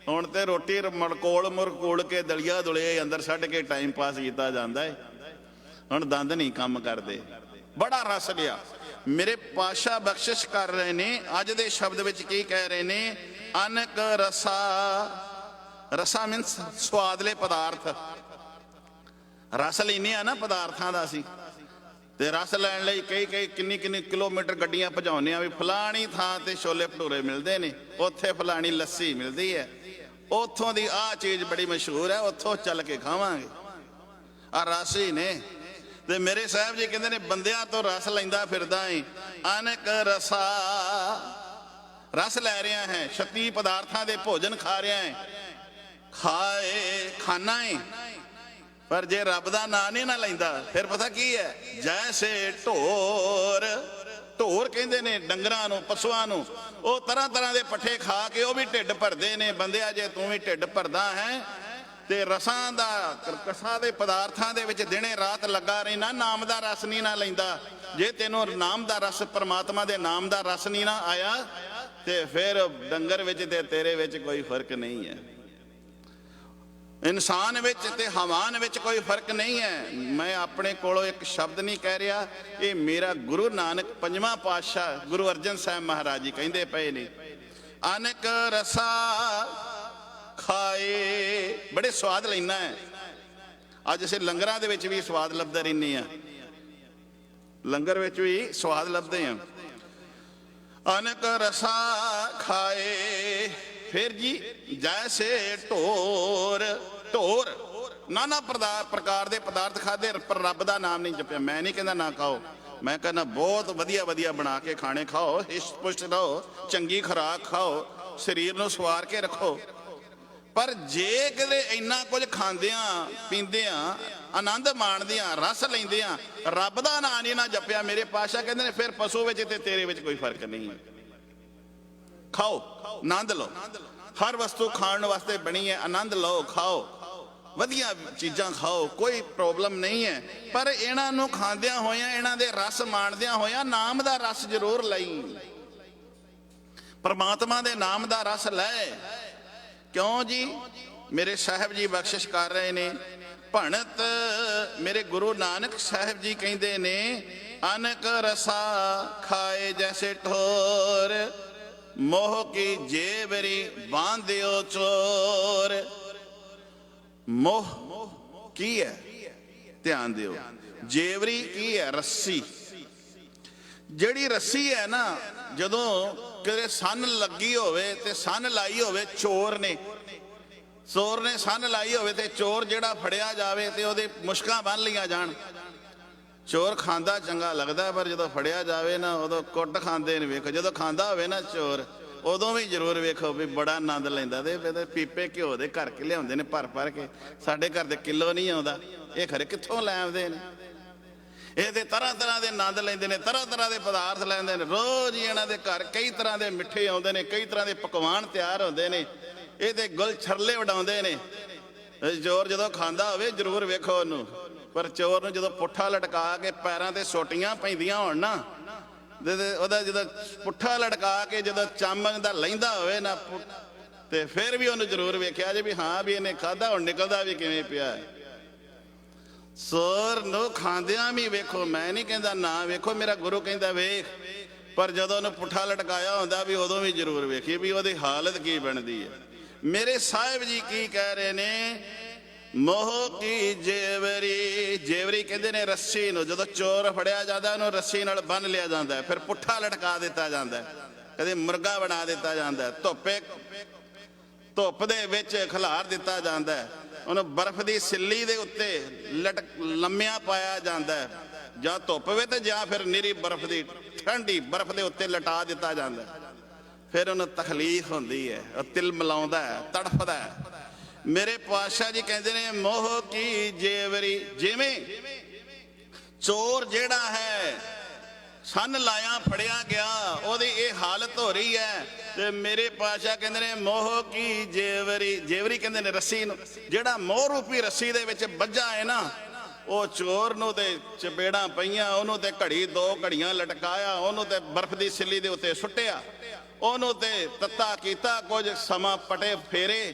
ਹੁਣ ਤੇ ਰੋਟੀ ਮਰਕੋਲ ਕੇ ਦਲੀਆ ਦੁਲੇ ਅੰਦਰ ਛੱਡ ਕੇ ਟਾਈਮ ਪਾਸ ਕੀਤਾ ਜਾਂਦਾ ਹੈ। ਹੁਣ ਦੰਦ ਨਹੀਂ ਕੰਮ ਕਰਦੇ। ਬੜਾ ਰਸ ਲਿਆ। ਮੇਰੇ ਪਾਤਸ਼ਾਹ ਬਖਸ਼ਿਸ਼ ਕਰ ਰਹੇ ਨੇ, ਅੱਜ ਦੇ ਸ਼ਬਦ ਵਿੱਚ ਕੀ ਕਹਿ ਰਹੇ ਨੇ? ਅਨਕ ਰਸਾ। ਰਸਾ ਮੀਨਸ ਸਵਾਦਲੇ ਪਦਾਰਥ। ਰਸ ਲੈਨੇ ਆ ਨਾ ਪਦਾਰਥਾਂ ਦਾ ਅਸੀਂ, ਤੇ ਰਸ ਲੈਣ ਲਈ ਕਈ ਕਿੰਨੀ ਕਿਲੋਮੀਟਰ ਗੱਡੀਆਂ ਭਜਾਉਂਦੇ ਆ ਵੀ ਫਲਾਣੀ ਥਾਂ ਤੇ ਛੋਲੇ ਭਟੂਰੇ ਮਿਲਦੇ ਨੇ, ਉੱਥੇ ਫਲਾਣੀ ਲੱਸੀ ਮਿਲਦੀ ਹੈ, ਉੱਥੋਂ ਦੀ ਆਹ ਚੀਜ਼ ਬੜੀ ਮਸ਼ਹੂਰ ਹੈ, ਉੱਥੋਂ ਚੱਲ ਕੇ ਖਾਵਾਂਗੇ। ਆ ਰਸ ਹੀ ਨੇ। ਤੇ ਮੇਰੇ ਸਾਹਿਬ ਜੀ ਕਹਿੰਦੇ ਨੇ, ਬੰਦਿਆਂ ਤੋਂ ਰਸ ਲੈਂਦਾ ਫਿਰਦਾ ਏ। ਅਨਕ ਰਸਾ, ਰਸ ਲੈ ਰਿਹਾ ਹੈ, 36 ਪਦਾਰਥਾਂ ਦੇ ਭੋਜਨ ਖਾ ਰਿਹਾ ਹੈ। ਖਾਏ ਖਾਣਾ ਏ, ਪਰ ਜੇ ਰੱਬ ਦਾ ਨਾਂ ਨਹੀਂ ਨਾ ਲੈਂਦਾ ਫਿਰ ਪਤਾ ਕੀ ਹੈ? ਜੈਸੇ ਢੋਰ। ਢੋਰ ਕਹਿੰਦੇ ਨੇ ਡੰਗਰਾਂ ਨੂੰ, ਪਸ਼ੂਆਂ ਨੂੰ। ਉਹ ਤਰ੍ਹਾਂ ਤਰ੍ਹਾਂ ਦੇ ਪੱਠੇ ਖਾ ਕੇ ਉਹ ਵੀ ਢਿੱਡ ਭਰਦੇ ਨੇ। ਬੰਦਿਆ, ਜੇ ਤੂੰ ਵੀ ਢਿੱਡ ਭਰਦਾ ਹੈ ਤੇ ਰਸਾਂ ਦਾ, ਰਸਾਂ ਦੇ ਪਦਾਰਥਾਂ ਦੇ ਵਿੱਚ ਦਿਨੇ ਰਾਤ ਲੱਗਾ ਰਹਿਣਾ, ਨਾਮ ਦਾ ਰਸ ਨਹੀਂ ਨਾ ਲੈਂਦਾ। ਜੇ ਤੈਨੂੰ ਨਾਮ ਦਾ ਰਸ, ਪਰਮਾਤਮਾ ਦੇ ਨਾਮ ਦਾ ਰਸ ਨਹੀਂ ਨਾ ਆਇਆ, ਤੇ ਫਿਰ ਡੰਗਰ ਵਿੱਚ ਤੇ ਤੇਰੇ ਵਿੱਚ ਕੋਈ ਫਰਕ ਨਹੀਂ ਹੈ। ਇਨਸਾਨ ਵਿੱਚ ਤੇ ਹਵਾਨ ਵਿੱਚ ਕੋਈ ਫਰਕ ਨਹੀਂ ਹੈ। ਮੈਂ ਆਪਣੇ ਕੋਲੋਂ ਇੱਕ ਸ਼ਬਦ ਨਹੀਂ ਕਹਿ ਰਿਹਾ, ਇਹ ਮੇਰਾ ਗੁਰੂ ਨਾਨਕ ਪੰਜਵਾਂ ਪਾਤਸ਼ਾਹ ਗੁਰੂ ਅਰਜਨ ਸਾਹਿਬ ਮਹਾਰਾਜ ਜੀ ਕਹਿੰਦੇ ਪਏ ਨੇ। ਅਨਕ ਰਸਾ ਖਾਏ। ਬੜੇ ਸਵਾਦ ਲੈਣਾ ਹੈ। ਅੱਜ ਅਸੀਂ ਲੰਗਰਾਂ ਦੇ ਵਿੱਚ ਵੀ ਸਵਾਦ ਲੱਭਦੇ ਰਹਿੰਦੇ ਆ, ਲੰਗਰ ਵਿੱਚ ਵੀ ਸਵਾਦ ਲੱਭਦੇ ਆ। ਅਨਕ ਰਸਾ ਖਾਏ। ਫਿਰ ਜੀ ਜੈਸੇ ਢੋਰ। ਢੋਰ ਨਾਨਾ ਪ੍ਰਕਾਰ ਦੇ ਪਦਾਰਥ ਖਾਦੇ, ਪਰ ਰੱਬ ਦਾ ਨਾਮ ਨਹੀਂ ਜਪਿਆ। ਮੈਂ ਨਹੀਂ ਕਹਿੰਦਾ ਨਾ ਖਾਓ, ਮੈਂ ਕਹਿੰਦਾ ਬਹੁਤ ਵਧੀਆ ਵਧੀਆ ਬਣਾ ਕੇ ਖਾਣੇ ਖਾਓ, ਹਿਸ਼ਟ ਪੁਸ਼ਟ ਰਹੋ, ਚੰਗੀ ਖੁਰਾਕ ਖਾਓ, ਸਰੀਰ ਨੂੰ ਸਵਾਰ ਕੇ ਰੱਖੋ। ਪਰ ਜੇ ਕਿਤੇ ਇੰਨਾ ਕੁਝ ਖਾਂਦਿਆਂ ਪੀਂਦਿਆਂ, ਆਨੰਦ ਮਾਣਦਿਆਂ, ਰਸ ਲੈਂਦਿਆਂ ਰੱਬ ਦਾ ਨਾਂ ਨਹੀਂ ਨਾ ਜਪਿਆ, ਮੇਰੇ ਪਾਤਸ਼ਾਹ ਕਹਿੰਦੇ ਨੇ ਫਿਰ ਪਸ਼ੂ ਵਿੱਚ ਤੇ ਤੇਰੇ ਵਿੱਚ ਕੋਈ ਫਰਕ ਨਹੀਂ ਹੈ। ਖਾਓ, ਆਨੰਦ ਲਓ। ਹਰ ਵਸਤੂ ਖਾਣ ਵਾਸਤੇ ਬਣੀ ਹੈ, ਆਨੰਦ ਲਓ, ਖਾਓ, ਵਧੀਆ ਚੀਜ਼ਾਂ ਖਾਓ, ਕੋਈ ਪ੍ਰੋਬਲਮ ਨਹੀਂ ਹੈ। ਪਰ ਇਹਨਾਂ ਨੂੰ ਖਾਂਦਿਆਂ ਹੋਇਆਂ, ਇਹਨਾਂ ਦੇ ਰਸ ਮਾਣਦਿਆਂ ਹੋਇਆਂ ਨਾਮ ਦਾ ਰਸ ਜ਼ਰੂਰ ਲਈ, ਪਰਮਾਤਮਾ ਦੇ ਨਾਮ ਦਾ ਰਸ ਲੈ। ਕਿਉਂ ਜੀ? ਮੇਰੇ ਸਾਹਿਬ ਜੀ ਬਖਸ਼ਿਸ਼ ਕਰ ਰਹੇ ਨੇ। ਭਣਤ ਮੇਰੇ ਗੁਰੂ ਨਾਨਕ ਸਾਹਿਬ ਜੀ ਕਹਿੰਦੇ ਨੇ, ਅਨਕ ਰਸਾ ਖਾਏ ਜੈਸੇ ਠੋਰ, ਮੋਹ ਕੀ ਜੇਵਰੀ ਬਾਂਧਿਓ ਚੋਰ। ਮੋਹ ਕੀ ਹੈ? ਧਿਆਨ ਦਿਓ। ਜੇਵਰੀ ਕੀ ਹੈ? ਰੱਸੀ। ਜਿਹੜੀ ਰੱਸੀ ਹੈ ਨਾ, ਜਦੋਂ ਕਿਤੇ ਸੰਨ ਲੱਗੀ ਹੋਵੇ ਤੇ ਸੰਨ ਲਾਈ ਹੋਵੇ ਚੋਰ ਨੇ ਸੰਨ ਲਾਈ ਹੋਵੇ ਤੇ ਚੋਰ ਜਿਹੜਾ ਫੜਿਆ ਜਾਵੇ ਤੇ ਉਹਦੇ ਮੁਸ਼ਕਾਂ ਬੰਨ ਲਈਆਂ ਜਾਣ। ਚੋਰ ਖਾਂਦਾ ਚੰਗਾ ਲੱਗਦਾ, ਪਰ ਜਦੋਂ ਫੜਿਆ ਜਾਵੇ ਨਾ ਉਦੋਂ ਕੁੱਟ ਖਾਂਦੇ ਨੇ। ਵੇਖੋ, ਜਦੋਂ ਖਾਂਦਾ ਹੋਵੇ ਨਾ ਚੋਰ, ਉਦੋਂ ਵੀ ਜ਼ਰੂਰ ਵੇਖੋ ਵੀ ਬੜਾ ਆਨੰਦ ਲੈਂਦਾ। ਤੇ ਪੀਪੇ ਘਿਓ ਦੇ ਘਰ ਕੇ ਲਿਆਉਂਦੇ ਨੇ ਭਰ ਭਰ ਕੇ। ਸਾਡੇ ਘਰ ਦੇ ਕਿਲੋ ਨਹੀਂ ਆਉਂਦਾ, ਇਹ ਖਰੇ ਕਿੱਥੋਂ ਲੈ ਆਉਂਦੇ ਨੇ। ਇਹਦੇ ਤਰ੍ਹਾਂ ਤਰ੍ਹਾਂ ਦੇ ਆਨੰਦ ਲੈਂਦੇ ਨੇ, ਤਰ੍ਹਾਂ ਤਰ੍ਹਾਂ ਦੇ ਪਦਾਰਥ ਲੈਂਦੇ ਨੇ। ਰੋਜ਼ ਹੀ ਇਹਨਾਂ ਦੇ ਘਰ ਕਈ ਤਰ੍ਹਾਂ ਦੇ ਮਿੱਠੇ ਆਉਂਦੇ ਨੇ, ਕਈ ਤਰ੍ਹਾਂ ਦੇ ਪਕਵਾਨ ਤਿਆਰ ਹੁੰਦੇ ਨੇ। ਇਹਦੇ ਗੁਲ ਛਰਲੇ ਉਡਾਉਂਦੇ ਨੇ। ਚੋਰ ਜਦੋਂ ਖਾਂਦਾ ਹੋਵੇ ਜ਼ਰੂਰ ਵੇਖੋ ਉਹਨੂੰ। ਪਰ ਚੋਰ ਨੂੰ ਜਦੋਂ ਪੁੱਠਾ ਲਟਕਾ ਕੇ ਪੈਰਾਂ ਤੇ ਸੋਟੀਆਂ ਪੈਂਦੀਆਂ ਹੋਣ ਨਾ, ਉਹਦਾ ਜਦੋਂ ਪੁੱਠਾ ਲਟਕਾ ਕੇ ਜਦੋਂ ਚਾਮਣ ਦਾ ਲੈਂਦਾ ਹੋਵੇ ਨਾ, ਤੇ ਫਿਰ ਵੀ ਉਹਨੂੰ ਜ਼ਰੂਰ ਵੇਖਿਆ ਜੇ ਵੀ ਹਾਂ ਵੀ ਇਹਨੇ ਖਾਧਾ, ਹੁਣ ਨਿਕਲਦਾ ਵੀ ਕਿਵੇਂ ਪਿਆ। ਚੋਰ ਨੂੰ ਖਾਂਦਿਆਂ ਵੀ ਵੇਖੋ, ਮੈਂ ਨਹੀਂ ਕਹਿੰਦਾ ਨਾ ਵੇਖੋ, ਮੇਰਾ ਗੁਰੂ ਕਹਿੰਦਾ ਵੇਖ। ਪਰ ਜਦੋਂ ਉਹਨੂੰ ਪੁੱਠਾ ਲਟਕਾਇਆ ਹੁੰਦਾ ਵੀ ਉਦੋਂ ਵੀ ਜ਼ਰੂਰ ਵੇਖੀ ਵੀ ਉਹਦੀ ਹਾਲਤ ਕੀ ਬਣਦੀ ਹੈ। ਮੇਰੇ ਸਾਹਿਬ ਜੀ ਕੀ ਕਹਿ ਰਹੇ ਨੇ? ਮੋਹ ਕੀ ਜੇਵਰੀ। ਜੇਵਰੀ ਕਹਿੰਦੇ ਨੇ ਰੱਸੀ ਨੂੰ। ਜਦੋਂ ਚੋਰ ਫੜਿਆ ਜਾਂਦਾ ਉਹਨੂੰ ਰੱਸੀ ਨਾਲ ਬੰਨ ਲਿਆ ਜਾਂਦਾ, ਫਿਰ ਪੁੱਠਾ ਲਟਕਾ ਦਿੱਤਾ ਜਾਂਦਾ, ਕਦੇ ਮੁਰਗਾ ਬਣਾ ਦਿੱਤਾ ਜਾਂਦਾ, ਧੁੱਪ ਦੇ ਵਿੱਚ ਖਿਲਾਰ ਦਿੱਤਾ ਜਾਂਦਾ, ਉਹਨੂੰ ਬਰਫ਼ ਦੀ ਸਿੱਲੀ ਦੇ ਉੱਤੇ ਲੰਮਿਆਂ ਪਾਇਆ ਜਾਂਦਾ, ਜਾਂ ਧੁੱਪ ਵੇ ਤੇ ਜਾਂ ਫਿਰ ਨਿਰੀ ਬਰਫ਼ ਦੀ ਠੰਡੀ ਬਰਫ਼ ਦੇ ਉੱਤੇ ਲਟਾ ਦਿੱਤਾ ਜਾਂਦਾ। ਫਿਰ ਉਹਨੂੰ ਤਕਲੀਫ ਹੁੰਦੀ ਹੈ, ਉਹ ਤਿਲ ਮਿਲਾਉਂਦਾ ਹੈ, ਤੜਫਦਾ ਹੈ। ਮੇਰੇ ਪਾਤਸ਼ਾਹ ਜੀ ਕਹਿੰਦੇ ਨੇ ਮੋਹ ਕੀ ਜੇਵਰੀ। ਜਿਵੇਂ ਚੋਰ ਜਿਹੜਾ ਹੈ ਸੰਨ ਲਾਇਆ ਫੜਿਆ ਗਿਆ, ਉਹਦੀ ਇਹ ਹਾਲਤ ਹੋ ਰਹੀ ਹੈ। ਤੇ ਮੇਰੇ ਪਾਤਸ਼ਾਹ ਕਹਿੰਦੇ ਨੇ ਮੋਹ ਕੀ ਜੇਵਰੀ। ਜੇਵਰੀ ਕਹਿੰਦੇ ਨੇ ਰੱਸੀ ਨੂੰ। ਜਿਹੜਾ ਮੋਹ ਰੂਪੀ ਰੱਸੀ ਦੇ ਵਿੱਚ ਬੱਝਾ ਹੈ ਨਾ, ਉਹ ਚੋਰ ਨੂੰ ਤੇ ਚਪੇੜਾਂ ਪਈਆਂ, ਉਹਨੂੰ ਤੇ ਘੜੀ ਦੋ ਘੜੀਆਂ ਲਟਕਾਇਆ, ਉਹਨੂੰ ਤੇ ਬਰਫ਼ ਦੀ ਸਿੱਲੀ ਦੇ ਉੱਤੇ ਸੁੱਟਿਆ, ਉਹਨੂੰ ਤੇ ਤੱਤਾ ਕੀਤਾ, ਕੁਝ ਸਮਾਂ ਪਟੇ ਫੇਰੇ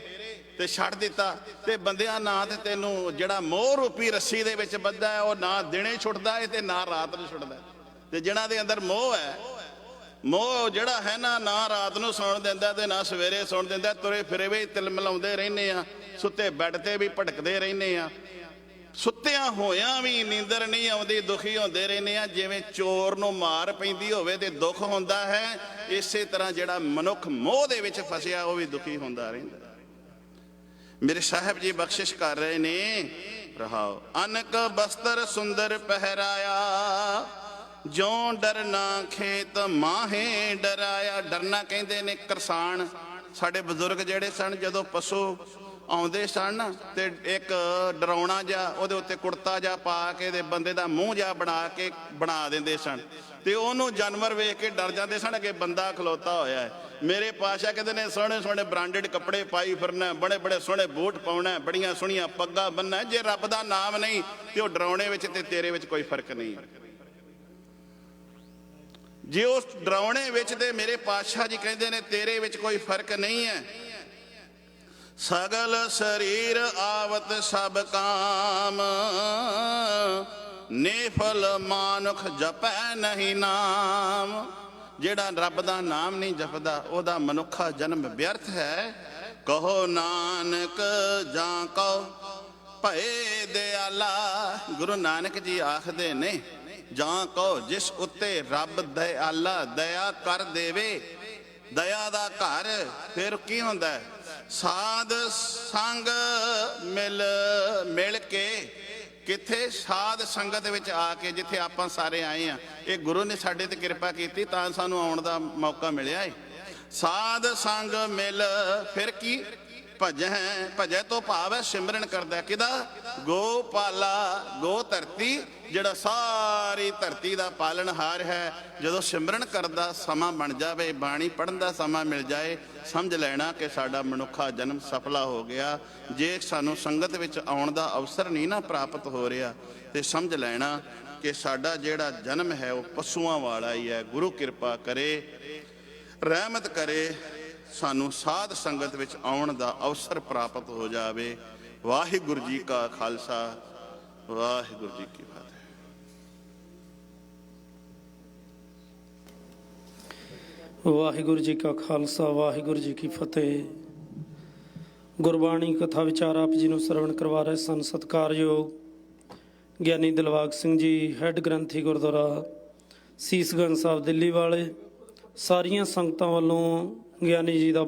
ਤੇ ਛੱਡ ਦਿੱਤਾ। ਤੇ ਬੰਦਿਆਂ ਨਾ ਤੇ ਤੈਨੂੰ ਜਿਹੜਾ ਮੋਹ ਰੂਪੀ ਰੱਸੀ ਦੇ ਵਿੱਚ ਬੱਝਾ ਹੈ, ਉਹ ਨਾ ਦਿਨੇ ਛੁੱਟਦਾ ਹੈ ਤੇ ਨਾ ਰਾਤ ਨੂੰ ਛੁੱਟਦਾ। ਤੇ ਜਿਹਨਾਂ ਦੇ ਅੰਦਰ ਮੋਹ ਹੈ, ਮੋਹ ਜਿਹੜਾ ਹੈ ਨਾ ਰਾਤ ਨੂੰ ਸੌਣ ਦਿੰਦਾ ਤੇ ਨਾ ਸਵੇਰੇ ਸੌਣ ਦਿੰਦਾ। ਤੁਰੇ ਫਿਰੇ ਵੀ ਤਿਲ ਮਿਲਾਉਂਦੇ ਰਹਿੰਦੇ ਆ, ਸੁੱਤੇ ਬੈੱਡ ਤੇ ਵੀ ਭਟਕਦੇ ਰਹਿੰਦੇ ਆ, ਸੁੱਤਿਆਂ ਹੋਇਆਂ ਵੀ ਨੀਂਦਰ ਨਹੀਂ ਆਉਂਦੀ, ਦੁਖੀ ਹੁੰਦੇ ਰਹਿੰਦੇ ਆ। ਜਿਵੇਂ ਚੋਰ ਨੂੰ ਮਾਰ ਪੈਂਦੀ ਹੋਵੇ ਤੇ ਦੁੱਖ ਹੁੰਦਾ ਹੈ, ਇਸੇ ਤਰ੍ਹਾਂ ਜਿਹੜਾ ਮਨੁੱਖ ਮੋਹ ਦੇ ਵਿੱਚ ਫਸਿਆ ਉਹ ਵੀ ਦੁਖੀ ਹੁੰਦਾ ਰਹਿੰਦਾ। ਮੇਰੇ ਸਾਹਿਬ ਜੀ ਬਖਸ਼ਿਸ਼ ਕਰ ਰਹੇ ਨੇ। ਰਹਾਓ। ਅਨਕ ਬਸਤਰ ਸੁੰਦਰ ਪਹਿਰਾਇਆ, ਜੋ ਡਰਨਾ ਖੇਤ ਮਾਹੇ ਡਰਾਇਆ। ਡਰਨਾ ਕਹਿੰਦੇ ਨੇ ਕਿਸਾਨ। ਸਾਡੇ ਬਜ਼ੁਰਗ ਜਿਹੜੇ ਸਨ, ਜਦੋਂ ਪਸ਼ੂ ਆਉਂਦੇ ਸਨ ਤੇ ਇੱਕ ਡਰਾਉਣਾ ਜਿਹਾ ਉਹਦੇ ਉੱਤੇ ਕੁੜਤਾ ਜਿਹਾ ਪਾ ਕੇ ਤੇ ਬੰਦੇ ਦਾ ਮੂੰਹ ਜਿਹਾ ਬਣਾ ਦਿੰਦੇ ਸਨ, ਤੇ ਉਹਨੂੰ ਜਾਨਵਰ ਵੇਖ ਕੇ ਡਰ ਜਾਂਦੇ ਸਨ ਕਿ ਬੰਦਾ ਖਲੋਤਾ ਹੋਇਆ ਹੈ। ਮੇਰੇ ਪਾਤਸ਼ਾਹ ਕਹਿੰਦੇ ਨੇ ਸੋਹਣੇ ਸੋਹਣੇ ਬ੍ਰਾਂਡਡ ਕੱਪੜੇ ਪਾਈ ਫਿਰਨਾ, ਬੜੇ ਬੜੇ ਸੋਹਣੇ ਬੂਟ ਪਾਉਣਾ, ਬੜੀਆਂ ਸੋਹਣੀਆਂ ਪੱਗਾਂ ਬੰਨਣਾ। ਜੇ ਰੱਬ ਦਾ ਨਾਮ ਨਹੀਂ ਤੇ ਉਹ ਡਰਾਉਣੇ ਵਿੱਚ ਤੇ ਤੇਰੇ ਵਿੱਚ ਕੋਈ ਫਰਕ ਨਹੀਂ। ਜੇ ਉਸ ਡਰਾਉਣੇ ਵਿੱਚ ਤੇ ਮੇਰੇ ਪਾਤਸ਼ਾਹ ਜੀ ਕਹਿੰਦੇ ਨੇ ਤੇਰੇ ਵਿੱਚ ਕੋਈ ਫਰਕ ਨਹੀਂ ਹੈ। ਸਗਲ ਸਰੀਰ ਆਵਤ ਸਭ ਕਾਮ, ਨਿਫਲ ਮਾਨੁਖ ਜਪੈ ਨਹੀਂ ਨਾਮ। ਜਿਹੜਾ ਰੱਬ ਦਾ ਨਾਮ ਨਹੀਂ ਜਪਦਾ ਉਹਦਾ ਮਨੁੱਖਾ ਜਨਮ ਵਿਅਰਥ ਹੈ। ਕਹੋ ਨਾਨਕ ਜਾਂ ਕਉ ਭਏ ਦਿਆਲਾ। ਗੁਰੂ ਨਾਨਕ ਜੀ ਆਖਦੇ ਨੇ, ਜਾਂ ਕਹੋ ਜਿਸ ਉੱਤੇ ਰੱਬ ਦਿਆਲਾ ਦਇਆ ਕਰ ਦੇਵੇ, ਦਇਆ ਦਾ ਘਰ। ਫਿਰ ਕੀ ਹੁੰਦਾ? ਸਾਧ ਸੰਗ ਮਿਲ ਕੇ। ਕਿੱਥੇ? ਸਾਧ ਸੰਗਤ ਵਿੱਚ ਆ ਕੇ, ਜਿੱਥੇ ਆਪਾਂ ਸਾਰੇ ਆਏ ਆ। ਇਹ ਗੁਰੂ ਨੇ ਸਾਡੇ ਤੇ ਕਿਰਪਾ ਕੀਤੀ ਤਾਂ ਸਾਨੂੰ ਆਉਣ ਦਾ ਮੌਕਾ ਮਿਲਿਆ ਹੈ। ਸਾਧ ਸੰਗ ਮਿਲ। ਫਿਰ ਕੀ? ਭਜੈ ਭਜੈ ਤੋਂ ਭਾਵ ਹੈ ਸਿਮਰਨ ਕਰਦਾ ਕਿਹਦਾ? ਗੋਪਾਲਾ। ਗੋ ਧਰਤੀ, ਜਿਹੜਾ ਸਾਰੀ ਧਰਤੀ ਦਾ ਪਾਲਣਹਾਰ ਹੈ। ਜਦੋਂ ਸਿਮਰਨ ਕਰਦਾ ਸਮਾਂ ਬਣ ਜਾਵੇ, ਬਾਣੀ ਪੜ੍ਹਨ ਦਾ ਸਮਾਂ ਮਿਲ ਜਾਏ, ਸਮਝ ਲੈਣਾ ਕਿ ਸਾਡਾ ਮਨੁੱਖਾ ਜਨਮ ਸਫਲਾ ਹੋ ਗਿਆ। ਜੇ ਸਾਨੂੰ ਸੰਗਤ ਵਿੱਚ ਆਉਣ ਦਾ ਅਵਸਰ ਨਹੀਂ ਨਾ ਪ੍ਰਾਪਤ ਹੋ ਰਿਹਾ, ਤੇ ਸਮਝ ਲੈਣਾ ਕਿ ਸਾਡਾ ਜਿਹੜਾ ਜਨਮ ਹੈ ਉਹ ਪਸ਼ੂਆਂ ਵਾਲਾ ਹੀ ਹੈ। ਗੁਰੂ ਕਿਰਪਾ ਕਰੇ, ਰਹਿਮਤ ਕਰੇ, ਸਾਨੂੰ ਸਾਧ ਸੰਗਤ ਵਿੱਚ ਆਉਣ ਦਾ ਅਵਸਰ ਪ੍ਰਾਪਤ ਹੋ ਜਾਵੇ। ਵਾਹਿਗੁਰੂ ਜੀ ਕਾ ਖਾਲਸਾ, ਵਾਹਿਗੁਰੂ ਜੀ ਕੀ ਫਤਿਹ। ਵਾਹਿਗੁਰੂ ਜੀ ਕਾ ਖਾਲਸਾ, ਵਾਹਿਗੁਰੂ ਜੀ ਕੀ ਫਤਿਹ। ਗੁਰਬਾਣੀ ਕਥਾ ਵਿਚਾਰ ਆਪ ਜੀ ਨੂੰ ਸਰਵਣ ਕਰਵਾ ਰਹੇ ਸਨ ਸਤਿਕਾਰਯੋਗ ਗਿਆਨੀ ਦਿਲਬਾਗ ਸਿੰਘ ਜੀ, ਹੈੱਡ ਗ੍ਰੰਥੀ ਗੁਰਦੁਆਰਾ ਸੀਸਗੰਜ ਸਾਹਿਬ ਦਿੱਲੀ ਵਾਲੇ। ਸਾਰੀਆਂ ਸੰਗਤਾਂ ਵੱਲੋਂ ਗਿਆਨੀ ਜੀ ਦਾ